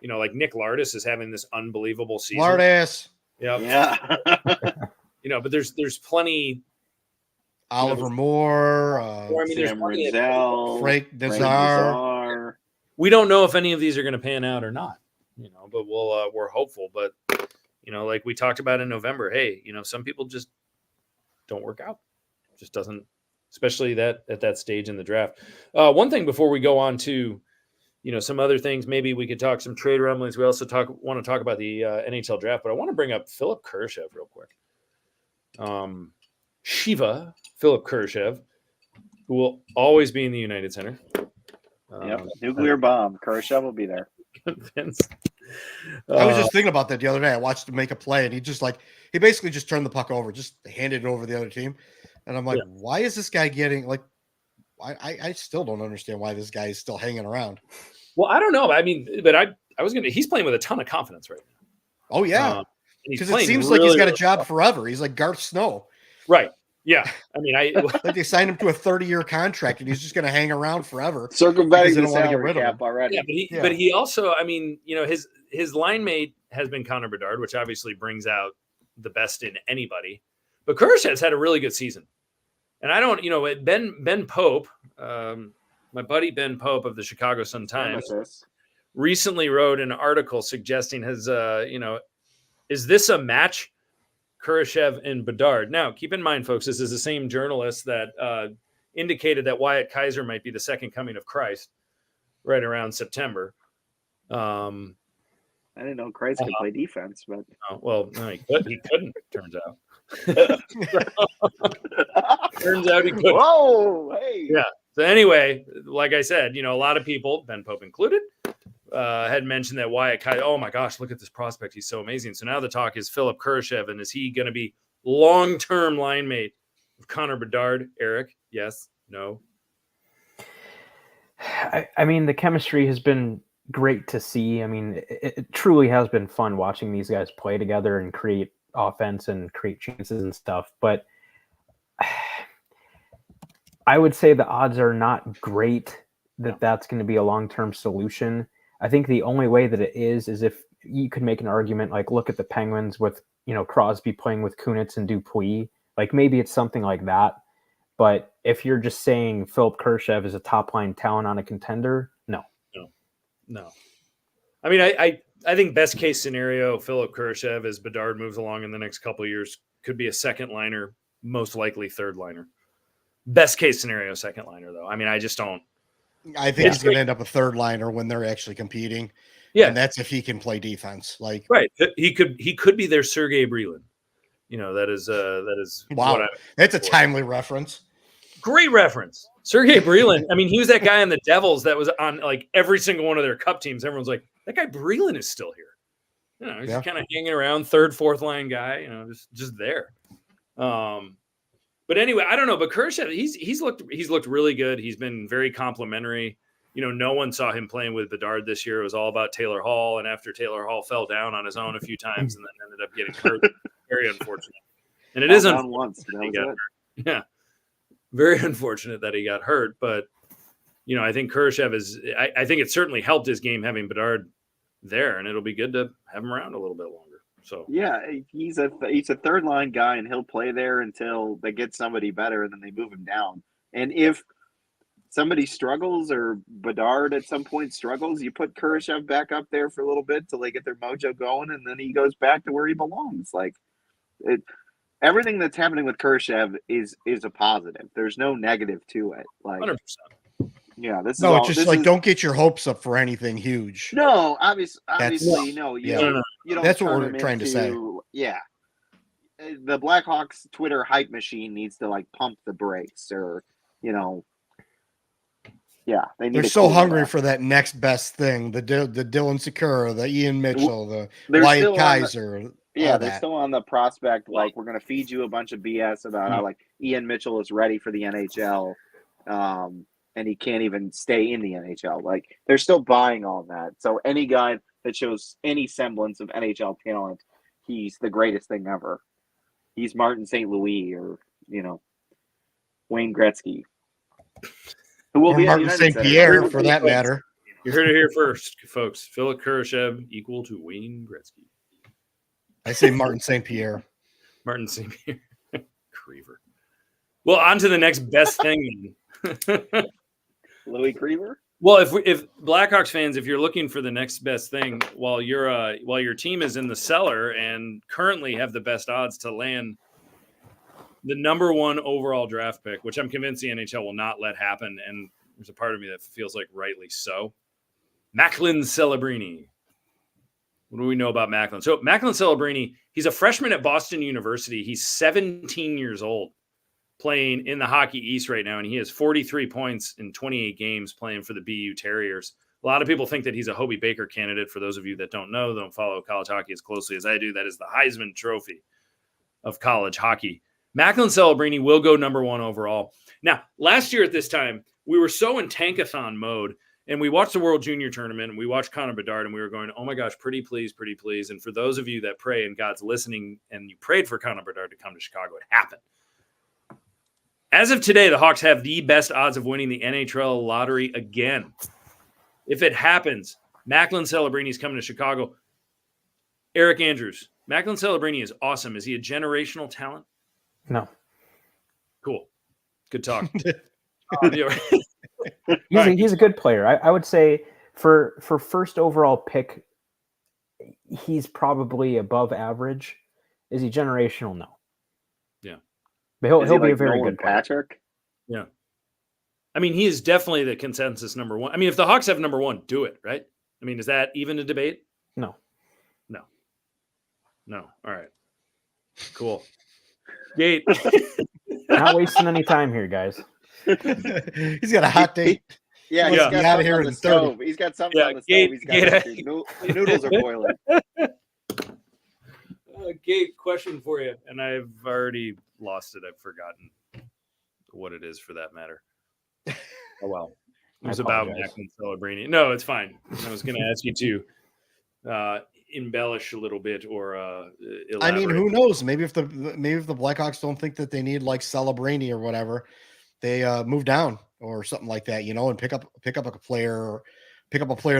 like Nick Lardis is having this unbelievable season. Lardis. Yep. Yeah. But there's plenty. Oliver Moore. Sam Rinzel. Frank Nazar. We don't know if any of these are going to pan out or not, but we're hopeful. But, like we talked about in November, hey, some people just don't work out. Just doesn't. Especially at that stage in the draft. One thing before we go on to, some other things, maybe we could talk some trade rumblings. We also want to talk about the NHL draft, but I want to bring up Philipp Kurashev real quick. Philipp Kurashev, who will always be in the United Center. Nuclear bomb. Kurashev will be there. I was just thinking about that the other day. I watched him make a play, and he basically just turned the puck over, just handed it over to the other team. And I'm like, why is this guy getting I still don't understand why this guy is still hanging around. Well, I don't know. I mean, but he's playing with a ton of confidence right now. Oh, yeah. Because it seems like he's got a job forever. He's like Garth Snow. Right. Yeah. I mean, like they signed him to a 30-year contract and he's just going to hang around forever. Circumventing the salary cap already. Yeah, but he also, I mean, his line mate has been Connor Bedard, which obviously brings out the best in anybody. But Kurashev's had a really good season. And I don't, Ben Pope, my buddy Ben Pope of the Chicago Sun-Times recently wrote an article suggesting is this a match, Kurashev and Bedard? Now, keep in mind, folks, this is the same journalist that indicated that Wyatt Kaiser might be the second coming of Christ right around September. I didn't know Christ could play defense, but no, he couldn't. Turns out. Turns out he couldn't. Whoa, hey. Yeah. So anyway, like I said, a lot of people, Ben Pope included, had mentioned that Wyatt Kaiser. Oh my gosh, look at this prospect! He's so amazing. So now the talk is Philipp Kurashev, and is he going to be long-term line mate of Connor Bedard? Eric, yes, no. I mean, the chemistry has been great to see. I mean, it truly has been fun watching these guys play together and create offense and create chances and stuff. But I would say the odds are not great that that's going to be a long-term solution. I think the only way that it is if you could make an argument, like look at the Penguins with, Crosby playing with Kunitz and Dupuis, like maybe it's something like that. But if you're just saying Philipp Kurashev is a top-line talent on a contender, no. I mean, I think best case scenario, Philipp Kurashev, as Bedard moves along in the next couple of years, could be a second liner, most likely third liner. Best case scenario, second liner, though. I mean, I just don't. I think he's going to end up a third liner when they're actually competing. Yeah, and that's if he can play defense. Right, he could be their Sergei Brylin. That is wow. That's a timely reference. Great reference. Sergei Brylin. I mean, he was that guy on the Devils that was on like every single one of their cup teams. Everyone's like, that guy Brylin is still here. He's kind of hanging around, third, fourth line guy, just there. But anyway, I don't know. But Kurashev, he's looked really good. He's been very complimentary. No one saw him playing with Bedard this year. It was all about Taylor Hall. And after Taylor Hall fell down on his own a few times and then ended up getting hurt, very unfortunate. And it isn't once. Yeah. Very unfortunate that he got hurt, but I think Kurashev I think it certainly helped his game having Bedard there, and it'll be good to have him around a little bit longer. So yeah, he's a third line guy, and he'll play there until they get somebody better, and then they move him down. And if somebody struggles or Bedard at some point struggles, you put Kurashev back up there for a little bit till they get their mojo going, and then he goes back to where he belongs. Everything that's happening with Kurashev is a positive. There's no negative to it. 100%. Yeah, it's just don't get your hopes up for anything huge. No, obviously, no. You don't that's what turn we're him trying to say. Yeah, the Blackhawks Twitter hype machine needs to like pump the brakes, or they're so hungry for that next best thing. The Dylan Secura, the Ian Mitchell, the Wyatt Kaiser. They're still on the prospect. Like, we're going to feed you a bunch of BS about how like Ian Mitchell is ready for the NHL, and he can't even stay in the NHL. Like, they're still buying all that. So any guy that shows any semblance of NHL talent, he's the greatest thing ever. He's Martin St. Louis or Wayne Gretzky. Who will be Martin St. Pierre, for that matter. You heard it here first, folks. Philipp Kurashev equal to Wayne Gretzky. I say Martin St. Pierre. Martin St. Pierre. Creever. Well, on to the next best thing. Louis Creever? Well, if Blackhawks fans, if you're looking for the next best thing, while your team is in the cellar and currently have the best odds to land the number 1 overall draft pick, which I'm convinced the NHL will not let happen, and there's a part of me that feels like rightly so. Macklin Celebrini. What do we know about Macklin? So Macklin Celebrini, he's a freshman at Boston University. He's 17 years old, playing in the Hockey East right now, and he has 43 points in 28 games playing for the BU Terriers. A lot of people think that he's a Hobie Baker candidate. For those of you that don't follow college hockey as closely as I do, that is the Heisman Trophy of college hockey. Macklin Celebrini will go number 1 overall. Now, last year at this time, we were so in tankathon mode, and we watched the World Junior Tournament, and we watched Connor Bedard, and we were going, oh my gosh, pretty please, pretty please. And for those of you that pray and God's listening, and you prayed for Connor Bedard to come to Chicago, it happened. As of today, the Hawks have the best odds of winning the NHL lottery again. If it happens, Macklin Celebrini is coming to Chicago. Eric Andrews, Macklin Celebrini is awesome. Is he a generational talent? No. Cool. Good talk. He's a good player. I would say for first overall pick, he's probably above average. Is he generational? No. Yeah. But he'll be a very good player. Patrick? Yeah. I mean, he is definitely the consensus number 1. I mean, if the Hawks have number 1, do it, right? I mean, is that even a debate? No. All right. Cool. Gate. Not wasting any time here, guys. He's got a hot date. He's got out of here on the stove. He's got something on the stove. He's got noodles are boiling. Gate, question for you, and I've already lost it. I've forgotten what it is for that matter. Oh well, it was about Macklin Celebrini. No, it's fine. I was going to ask you to embellish a little bit or elaborate. I mean, who knows? Maybe if the Blackhawks don't think that they need like Celebrini or whatever, they move down or something like that, and pick up a player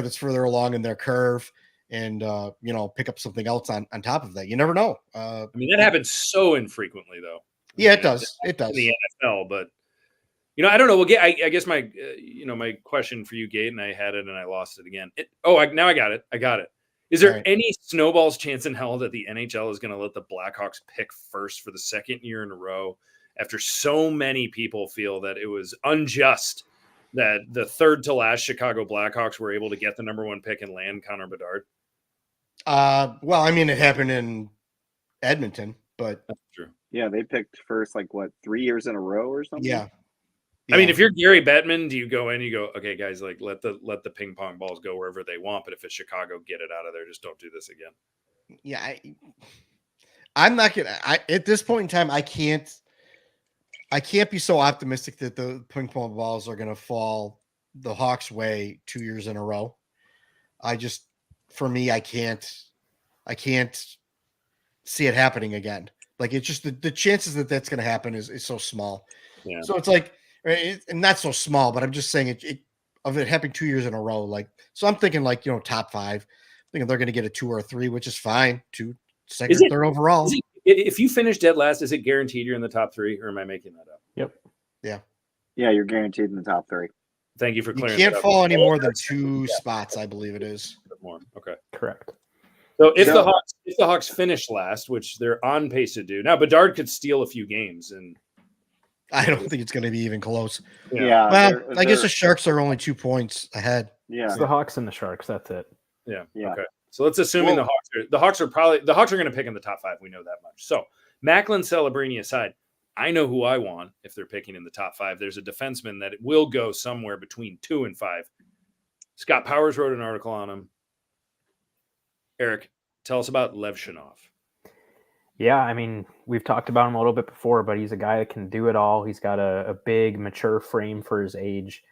that's further along in their curve, and pick up something else on top of that. You never know. I mean, that happens so infrequently, though. Yeah, it does. It does. In the NFL, but I don't know. Well, I guess my my question for you, Gate, and I had it and I lost it again. Now I got it. I got it. Is there any snowball's chance in hell that the NHL is going to let the Blackhawks pick first for the second year in a row after so many people feel that it was unjust that the third to last Chicago Blackhawks were able to get the number 1 pick and land Connor Bedard? Well, I mean, it happened in Edmonton, but that's true. Yeah, they picked first, 3 years in a row or something? Yeah. I mean, if you're Gary Bettman, do you go in? You go, okay, guys, let the ping pong balls go wherever they want. But if it's Chicago, get it out of there. Just don't do this again. Yeah, I'm not gonna. At this point in time, I can't be so optimistic that the ping pong balls are gonna fall the Hawks' way 2 years in a row. For me, I can't see it happening again. Like, it's just the chances that that's gonna happen is so small. Yeah. So it's like. And not so small, but I'm just saying it happening 2 years in a row. Like, so I'm thinking top 5. Thinking they're going to get a 2 or a 3, which is fine. 2, second, third overall. If you finish dead last, is it guaranteed you're in the top 3, or am I making that up? Yep. Yeah, you're guaranteed in the top 3. Thank you for clearing. You can't fall any more than 2 spots, I believe it is. More. Okay. Correct. So if the Hawks finish last, which they're on pace to do, now Bedard could steal a few games and. I don't think it's going to be even close. Yeah. Well, I guess the Sharks are only 2 points ahead. Yeah. It's the Hawks and the Sharks. That's it. Yeah. Okay. So let's assume the Hawks are going to pick in the top 5. We know that much. So Macklin, Celebrini aside, I know who I want if they're picking in the top 5. There's a defenseman that will go somewhere between 2 and 5. Scott Powers wrote an article on him. Eric, tell us about Levshunov. Yeah, I mean, we've talked about him a little bit before, but he's a guy that can do it all. He's got a big, mature frame for his age.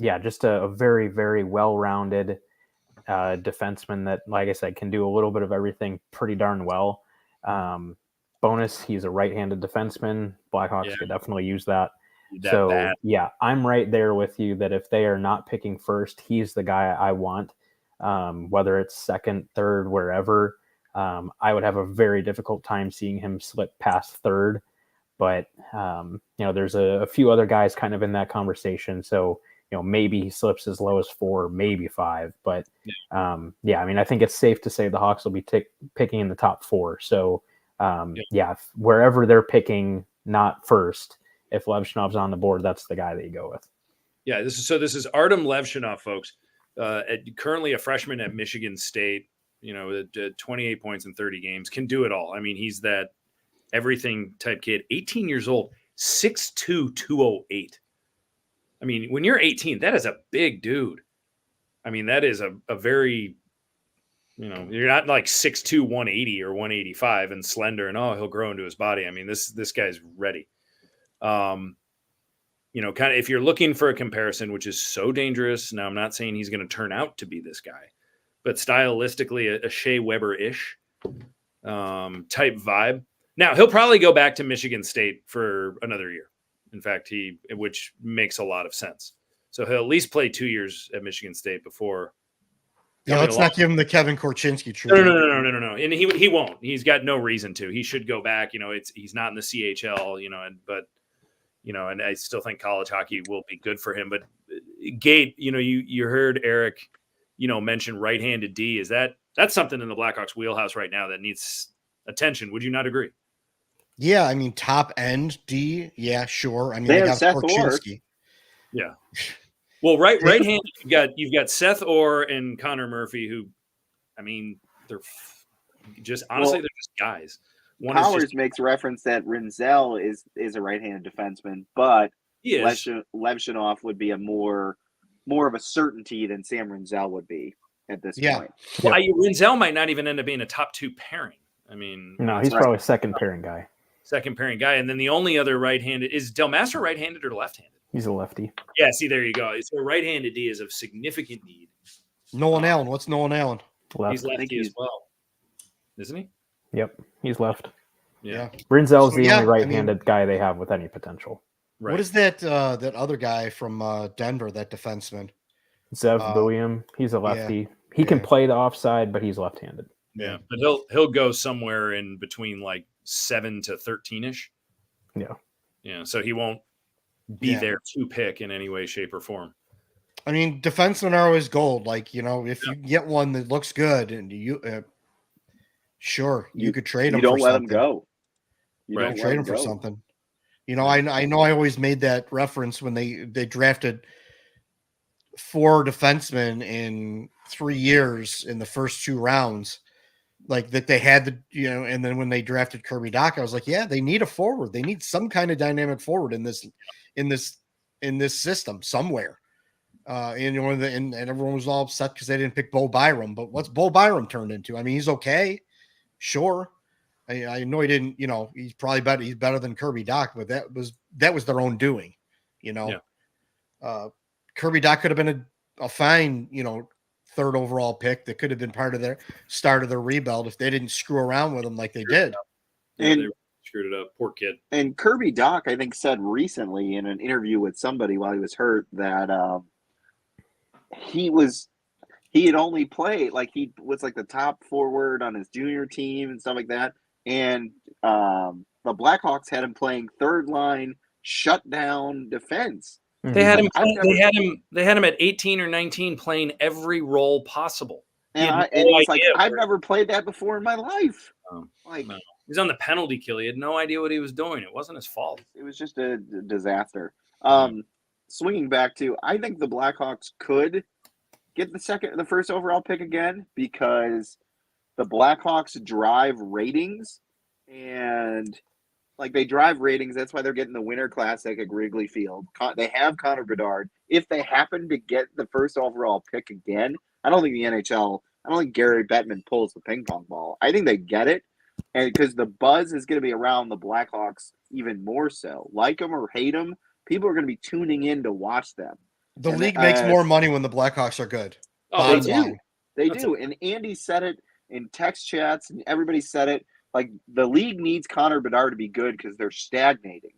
Just a very, very well-rounded defenseman that, like I said, can do a little bit of everything pretty darn well. Bonus, he's a right-handed defenseman. Blackhawks could definitely use that. I'm right there with you that if they are not picking first, he's the guy I want, whether it's second, third, wherever. I would have a very difficult time seeing him slip past third, but there's a few other guys kind of in that conversation. So, maybe he slips as low as 4, maybe 5, but I think it's safe to say the Hawks will be picking in the top 4. So wherever they're picking, not first, if Levshunov's on the board, that's the guy that you go with. Yeah. This is Artem Levshunov, folks, currently a freshman at Michigan State. 28 points in 30 games, can do it all. I mean, he's that everything type kid, 18 years old, 6'2", 208. I mean, when you're 18, that is a big dude. I mean, that is a very, you're not like 6'2", 180 or 185 and slender and, he'll grow into his body. I mean, this guy's ready. Kind of if you're looking for a comparison, which is so dangerous. Now, I'm not saying he's going to turn out to be this guy, but stylistically a Shea Weber-ish type vibe. Now, he'll probably go back to Michigan State for another year. In fact, which makes a lot of sense. So he'll at least play 2 years at Michigan State before. Yeah, let's not give him the Kevin Korchinski treatment. No. And he won't. He's got no reason to. He should go back. He's not in the CHL, and I still think college hockey will be good for him. But Gate, you heard Eric mention right-handed D. That's something in the Blackhawks wheelhouse right now that needs attention. Would you not agree? Yeah, I mean, top end D. Yeah, sure. I mean, they got Seth Korchinski. Yeah. Well, right-handed, you've got Seth Orr and Connor Murphy, who, I mean, they're just honestly they're just guys. Powers makes reference that Rinzel is a right-handed defenseman, but Levshunov would be a more of a certainty than Sam Rinzel would be at this point. Well, Rinzel might not even end up being a top 2 pairing. I mean, no, he's probably a second pairing guy. And then the only other right-handed is Del Mastro right-handed or left-handed? He's a lefty. Yeah, see, there you go. So right-handed D is of significant need. Nolan Allen. What's Nolan Allen? Left. He's lefty as well, isn't he? Yep, he's left. Yeah. Rinzel's the only right-handed guy they have with any potential. Right. What is that that other guy from Denver, that defenseman? Zev William. He's a lefty. He can play the offside, but he's left-handed. Yeah, but he'll go somewhere in between like 7 to 13-ish. Yeah. So he won't be there to pick in any way, shape, or form. I mean, defensemen are always gold. Like, if you get one that looks good, and you could trade him. You don't for let something. him go. You don't trade him for something. I know I always made that reference when they drafted 4 defensemen in 3 years in the first 2 rounds. Like that they had and then when they drafted Kirby Dach, I was like, they need a forward. They need some kind of dynamic forward in this system somewhere. And everyone was all upset because they didn't pick Bo Byram. But what's Bo Byram turned into? I mean, he's okay, sure. I know he didn't. He's probably better. He's better than Kirby Dach, but that was their own doing. Kirby Dach could have been a fine, 3rd overall pick that could have been part of their start of their rebuild if they didn't screw around with him like they did. And they screwed it up. Poor kid. And Kirby Dach, I think, said recently in an interview with somebody while he was hurt that he had only played, like he was like the top forward on his junior team and stuff like that. And the Blackhawks had him playing 3rd line shutdown defense. They had him. They had him at 18 or 19, playing every role possible. And he's like, I've never played that before in my life. No. He's on the penalty kill. He had no idea what he was doing. It wasn't his fault. It was just a disaster. Swinging back to, I think the Blackhawks could get the first overall pick again because the Blackhawks drive ratings and like they drive ratings. That's why they're getting the Winter Classic at Wrigley Field. They have Connor Bedard. If they happen to get the first overall pick again, I don't think Gary Bettman pulls the ping pong ball. I think they get it, and because the buzz is going to be around the Blackhawks even more so. Like them or hate them, people are going to be tuning in to watch them. The league makes more money when the Blackhawks are good. Oh, they do. They do. And Andy said it in text chats, and everybody said it. Like, the league needs Connor Bedard to be good because they're stagnating.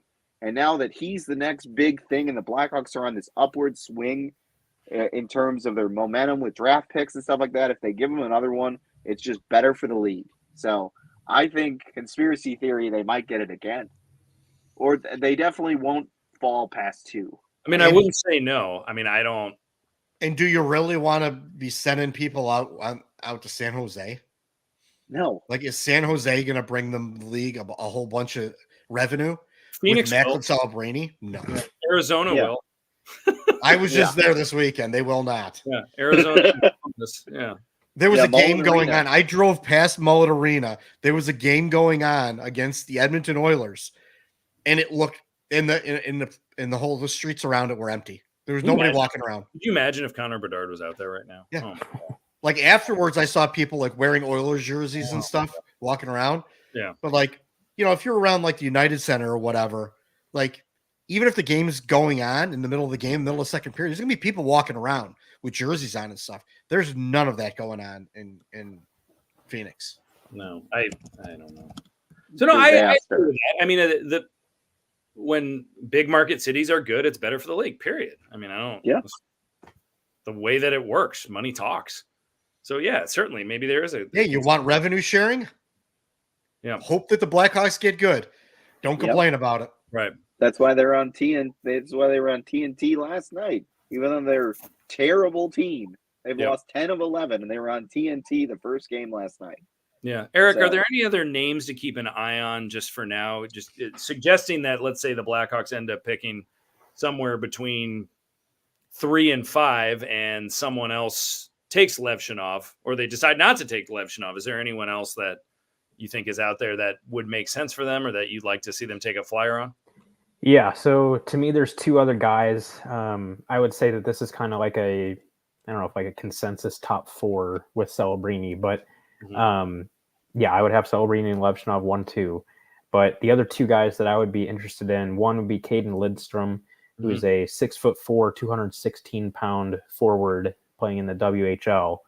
And now that he's the next big thing and the Blackhawks are on this upward swing in terms of their momentum with draft picks and stuff like that, if they give him another one, it's just better for the league. So I think, conspiracy theory, they might get it again. Or they definitely won't fall past 2. I mean, I wouldn't say no. I mean, I don't. And do you really want to be sending people out to San Jose? No. Like, is San Jose going to bring the league a whole bunch of revenue? Phoenix with Matt will. Celebrini? No. Arizona will. I was just there this weekend. They will not. Yeah, Arizona. Yeah. There was a game Mullet going Arena. on. I drove past Mullet Arena. There was a game going on against the Edmonton Oilers, and it looked the streets around it were empty. There was nobody walking around. Could you imagine if Connor Bedard was out there right now? Yeah. Oh. Like afterwards, I saw people like wearing Oilers jerseys and stuff walking around. Yeah. But like, if you're around like the United Center or whatever, like even if the game's going on in the middle of the game, middle of second period, there's gonna be people walking around with jerseys on and stuff. There's none of that going on in Phoenix. No, I don't know. So no, I agree with that. I mean, when big market cities are good, it's better for the league. Period. I mean, I don't. Yeah. The way that it works, money talks. So yeah, certainly, maybe there is a. Hey, you want revenue sharing? Yeah. Hope that the Blackhawks get good. Don't complain about it. Right. That's why they're on TNT. That's why they were on TNT last night. Even though they're a terrible team, they've lost 10 of 11, and they were on TNT the first game last night. Yeah, Eric, are there any other names to keep an eye on just for now? Just suggesting that, let's say, the Blackhawks end up picking somewhere between 3 and 5, and someone else takes Levshinov, or they decide not to take Levshinov. Is there anyone else that you think is out there that would make sense for them, or that you'd like to see them take a flyer on? Yeah, so to me, there's 2 other guys. I would say that this is kind of like a consensus top 4 with Celebrini, but yeah, I would have Celebrini and Levshinov 1, 2. But the other 2 guys that I would be interested in, one would be Caden Lidstrom, who's a 6'4", 216-pound forward playing in the WHL.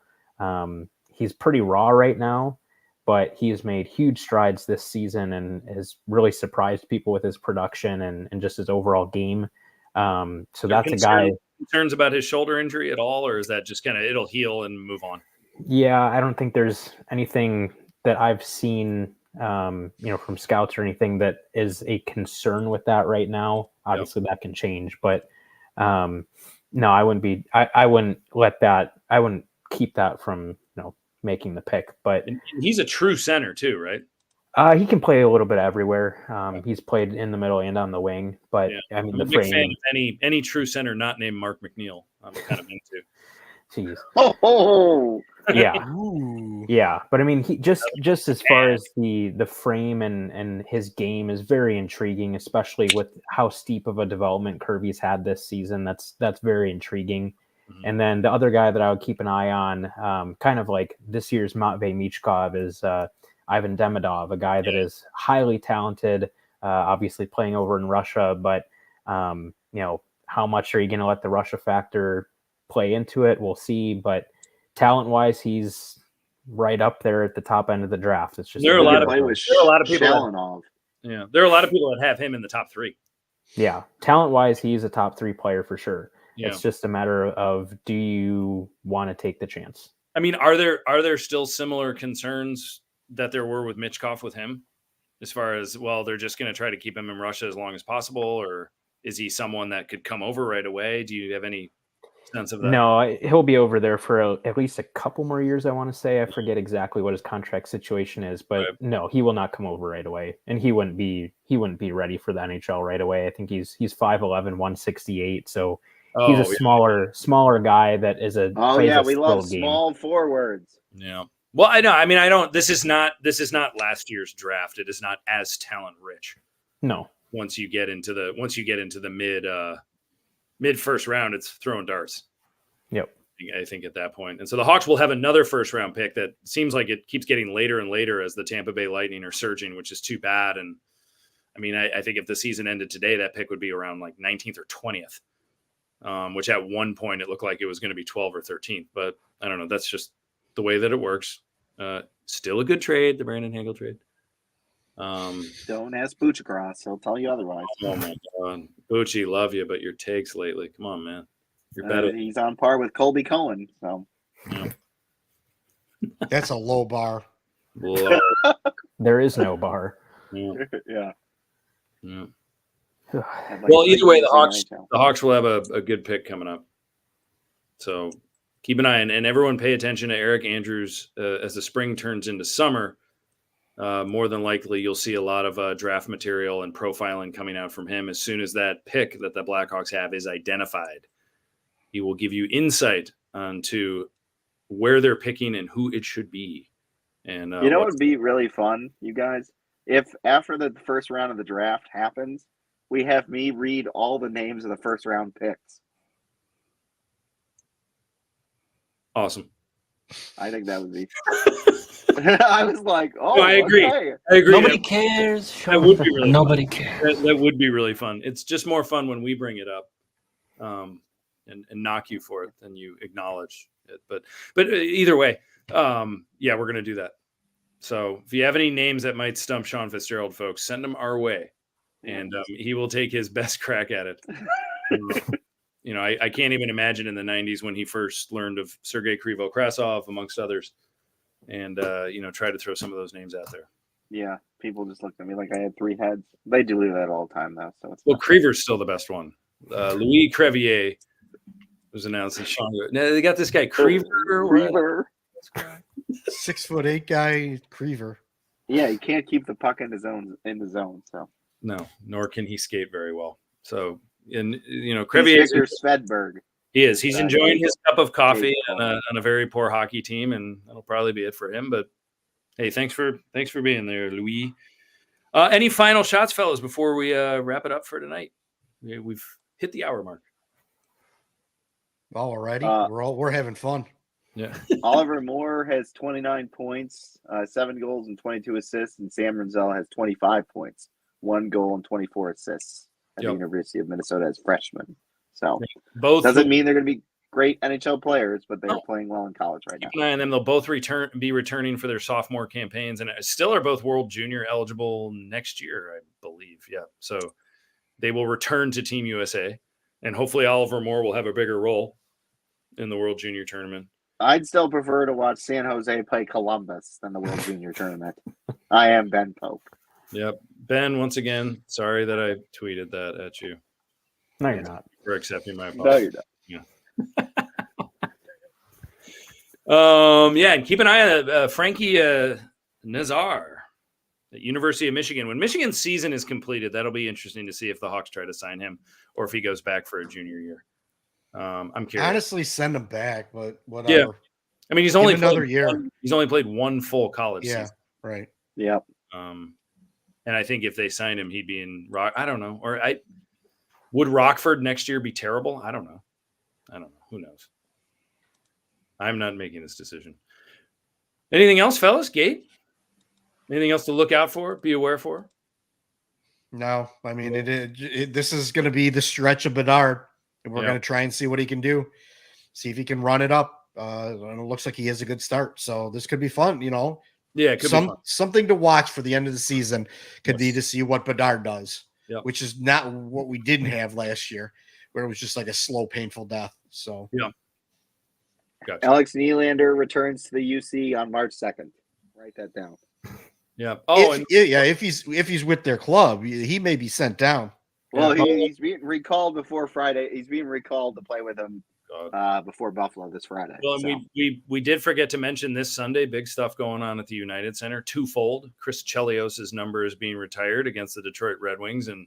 He's pretty raw right now, but he's made huge strides this season and has really surprised people with his production and just his overall game. So that's a guy. Concerns about his shoulder injury at all, or is that just kind of it'll heal and move on? Yeah, I don't think there's anything that I've seen, from scouts or anything that is a concern with that right now. Obviously, that can change, but no, I wouldn't be. I wouldn't let that. I wouldn't keep that from making the pick. But and he's a true center too, right? He can play a little bit everywhere. He's played in the middle and on the wing, but I mean, I'm a big fan of any true center not named Mark McNeil. I'm kind of into. Jeez. Oh, yeah, yeah. But I mean, he just as far as the frame and his game is very intriguing, especially with how steep of a development curve he's had this season. That's very intriguing. Mm-hmm. And then the other guy that I would keep an eye on, kind of like this year's Matvei Michkov, is Ivan Demidov, a guy that is highly talented, obviously playing over in Russia, but how much are you going to let the Russia factor play into it? We'll see, but talent-wise, he's right up there at the top end of the draft. It's just there are a lot of people that have him in the top 3. Yeah, talent-wise, he's a top 3 player for sure. Yeah. It's just a matter of, do you want to take the chance? I mean, are there still similar concerns that there were with Michkov with him, as far as, well, they're just going to try to keep him in Russia as long as possible, or is he someone that could come over right away? Do you have any sense of that? No, he'll be over there for at least a couple more years, I want to say. I forget exactly what his contract situation is, but no, he will not come over right away, and he wouldn't be ready for the NHL right away. I think he's 5'11", 168, so he's a smaller guy that is a we love small forwards. Yeah. Well, I know. I mean, I don't. This is not last year's draft. It is not as talent rich. No. Once you get into the mid first round, it's throwing darts. Yep. I think at that point. And so the Hawks will have another first round pick that seems like it keeps getting later and later as the Tampa Bay Lightning are surging, which is too bad. And I mean, I think if the season ended today, that pick would be around like 19th or 20th, which at one point it looked like it was going to be 12th or 13th. But I don't know. That's just the way that it works. Still a good trade, the Brandon Hagel trade. Don't ask Buchacross. He'll tell you otherwise. Oh, my God. Bucci, love you, but your takes lately. Come on, man. You're better. He's on par with Colby Cohen. So Yeah. That's a low bar. There is no bar. Yeah. yeah. Yeah. Like Well, either way, the NHL. Hawks will have a good pick coming up. So keep an eye on, and everyone pay attention to Eric Andrews as the spring turns into summer. More than likely, you'll see a lot of draft material and profiling coming out from him as soon as that pick that the Blackhawks have is identified. He will give you insight onto where they're picking and who it should be. And you know what would be really fun, you guys? If after the first round of the draft happens, we have me read all the names of the first round picks. Awesome. I think that would be. I was like, oh, No, I agree. Okay. I agree. Nobody cares. That would be really Nobody fun. cares. That would be really fun. It's just more fun when we bring it up and knock you for it than you acknowledge it. But either way, yeah, we're going to do that. So if you have any names that might stump Sean Fitzgerald, folks, send them our way, and he will take his best crack at it. You know, I can't even imagine in the 90s when he first learned of Sergei Krivo-Krasov, amongst others, and, try to throw some of those names out there. Yeah, people just looked at me like I had three heads. They do that all the time, though. So it's Creever's still the best one. Louis Crevier was announced as Sean. Now they got this guy, Creever. Creever. 6'8" guy, Creever. Yeah, he can't keep the puck in the zone. So No, nor can he skate very well. So, and Crevier Crevier, Victor Svedberg. he is. He's enjoying his cup of coffee Great on a very poor hockey team, and that'll probably be it for him. But hey, thanks for being there, Louis. Any final shots, fellas, before we wrap it up for tonight? We've hit the hour mark. Alrighty, we're having fun. Yeah. Oliver Moore has 29 points, 7 goals and 22 assists, and Sam Renzel has 25 points, 1 goal and 24 assists at the University of Minnesota as freshmen. So both doesn't mean they're going to be great NHL players, but they're playing well in college right now. Keep an eye on them. They'll both be returning for their sophomore campaigns, and still are both World Junior eligible next year, I believe. Yeah, so they will return to Team USA, and hopefully Oliver Moore will have a bigger role in the World Junior tournament. I'd still prefer to watch San Jose play Columbus than the World Junior tournament. I am Ben Pope. Yep. Ben, once again, sorry that I tweeted that at you. No, you're not. For accepting my apology. No, you're not. Yeah. And keep an eye on Frankie Nazar at University of Michigan. When Michigan's season is completed, that'll be interesting to see if the Hawks try to sign him or if he goes back for a junior year. I'm curious. Honestly, send him back, but whatever. Yeah. I mean, he's only another year. He's only played one full college season. Right. Yep. And I think if they signed him, he'd be in Rock. I don't know. Would Rockford next year be terrible? I don't know. Who knows? I'm not making this decision. Anything else, fellas? Gabe? Anything else to look out for? Be aware for? No, I mean this is going to be the stretch of Bedard, and we're going to try and see what he can do. See if he can run it up. And it looks like he has a good start, so this could be fun. Yeah, it could be fun. Something to watch for the end of the season could be to see what Bedard does, which is not what we didn't have last year, where it was just like a slow, painful death. So Gotcha. Alex Nylander returns to the UC on March 2nd. Write that down. Yeah. If he's with their club, he may be sent down. Well, he's being recalled before Friday. He's being recalled to play with him before Buffalo this Friday. Well, and we did forget to mention this Sunday, big stuff going on at the United Center, twofold. Chris Chelios' number is being retired against the Detroit Red Wings. And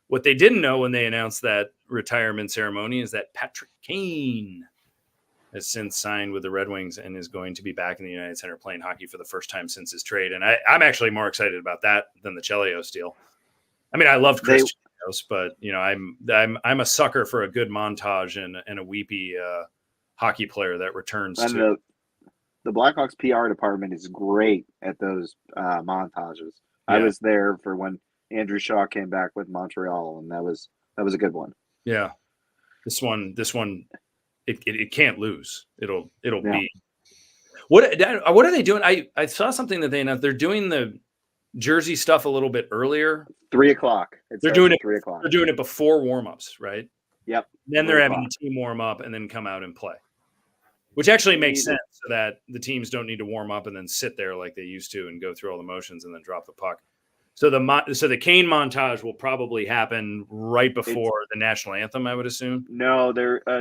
what they didn't know when they announced that retirement ceremony is that Patrick Kane has since signed with the Red Wings and is going to be back in the United Center playing hockey for the first time since his trade. And I'm actually more excited about that than the Chelios deal. I mean, I loved Chris Chelios, but I'm a sucker for a good montage and a weepy hockey player that returns and to. The Blackhawks PR department is great at those montages. Yeah. I was there for when Andrew Shaw came back with Montreal, and that was a good one. Yeah, this one, it can't lose. It'll be. What are they doing? I saw something that they announced. They're doing the jersey stuff a little bit earlier. 3:00. They're doing it 3:00. They're doing it before warmups, right? Yep. Then they're having the team warm up and then come out and play, which actually makes sense so that the teams don't need to warm up and then sit there like they used to and go through all the motions and then drop the puck. So the Kane montage will probably happen right before the national anthem, I would assume. No,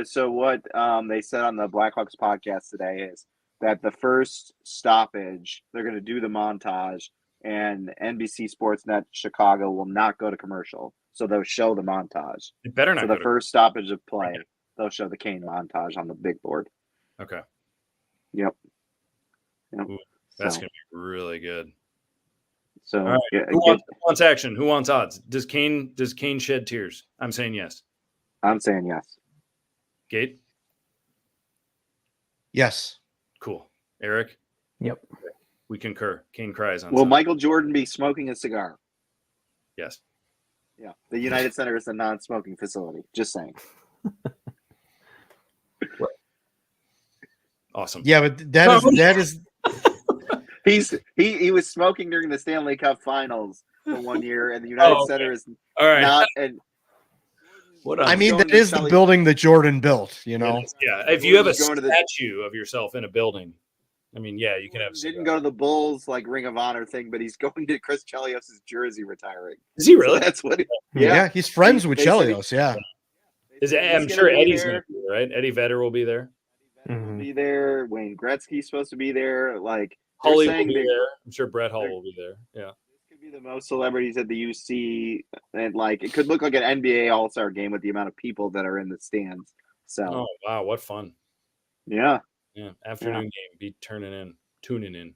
so what they said on the Blackhawks podcast today is that the first stoppage, they're going to do the montage, and NBC Sportsnet Chicago will not go to commercial. So they'll show the montage. It better not. So the first stoppage of play, they'll show the Kane montage on the big board. Okay. Yep. Ooh, that's going to be really good. So all right. Who wants action? Who wants odds? Does Kane shed tears? I'm saying yes. I'm saying yes. Gate? Yes. Cool. Eric? Yep. Okay. We concur. Kane cries on Will Sunday. Michael Jordan be smoking a cigar? Yes. Yeah. The United Center is a non-smoking facility. Just saying. Awesome. Yeah, but that is He was smoking during the Stanley Cup Finals for 1 year, and the United Center is all right. not. And I mean, that is the building that Jordan built. You know. Yeah. If you have a statue of yourself in a building, I mean, yeah, you can have. Didn't go to the Bulls like Ring of Honor thing, but he's going to Chris Chelios' jersey retiring. Is he really? So that's what. Yeah, he's friends with Chelios. Yeah. I'm sure Eddie's going to be there, right? Eddie Vedder will be there. Will be there. Wayne Gretzky's supposed to be there. Like Holly will be there. I'm sure Brett Hull will be there. Yeah. This could be the most celebrities at the UC, and like it could look like an NBA All-Star game with the amount of people that are in the stands. So. Oh wow, what fun! Yeah. Yeah. Afternoon game. Be tuning in.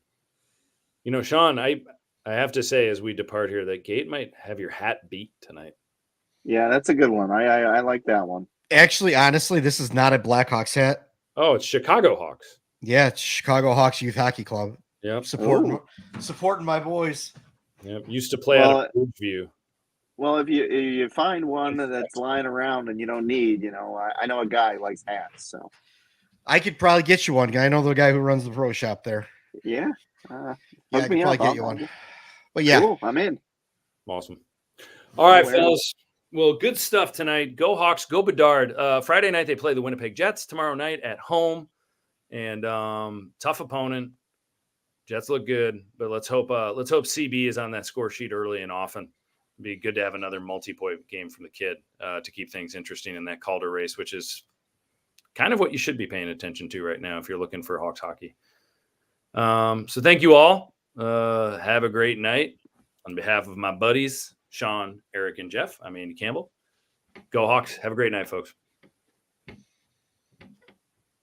You know, Sean, I have to say as we depart here that Gate might have your hat beat tonight. Yeah, that's a good one. I like that one. Actually, honestly, this is not a Blackhawks hat. Oh, it's Chicago Hawks. Yeah, it's Chicago Hawks Youth Hockey Club. Yep. Supporting my boys. Yep. Used to play out of View. Well, if you find one that's lying around and you don't need, I know a guy who likes hats, so I could probably get you one. I know the guy who runs the pro shop there. Yeah. I could probably get you one. But yeah, cool. I'm in. Awesome. All right, fellas. Well, good stuff tonight. Go Hawks, go Bedard. Friday night they play the Winnipeg Jets. Tomorrow night at home, and tough opponent. Jets look good, but let's hope CB is on that score sheet early and often. It'd be good to have another multi-point game from the kid to keep things interesting in that Calder race, which is kind of what you should be paying attention to right now if you're looking for Hawks hockey. So thank you all. Have a great night. On behalf of my buddies, Sean, Eric, and Jeff, I'm Andy Campbell. Go Hawks. Have a great night, folks.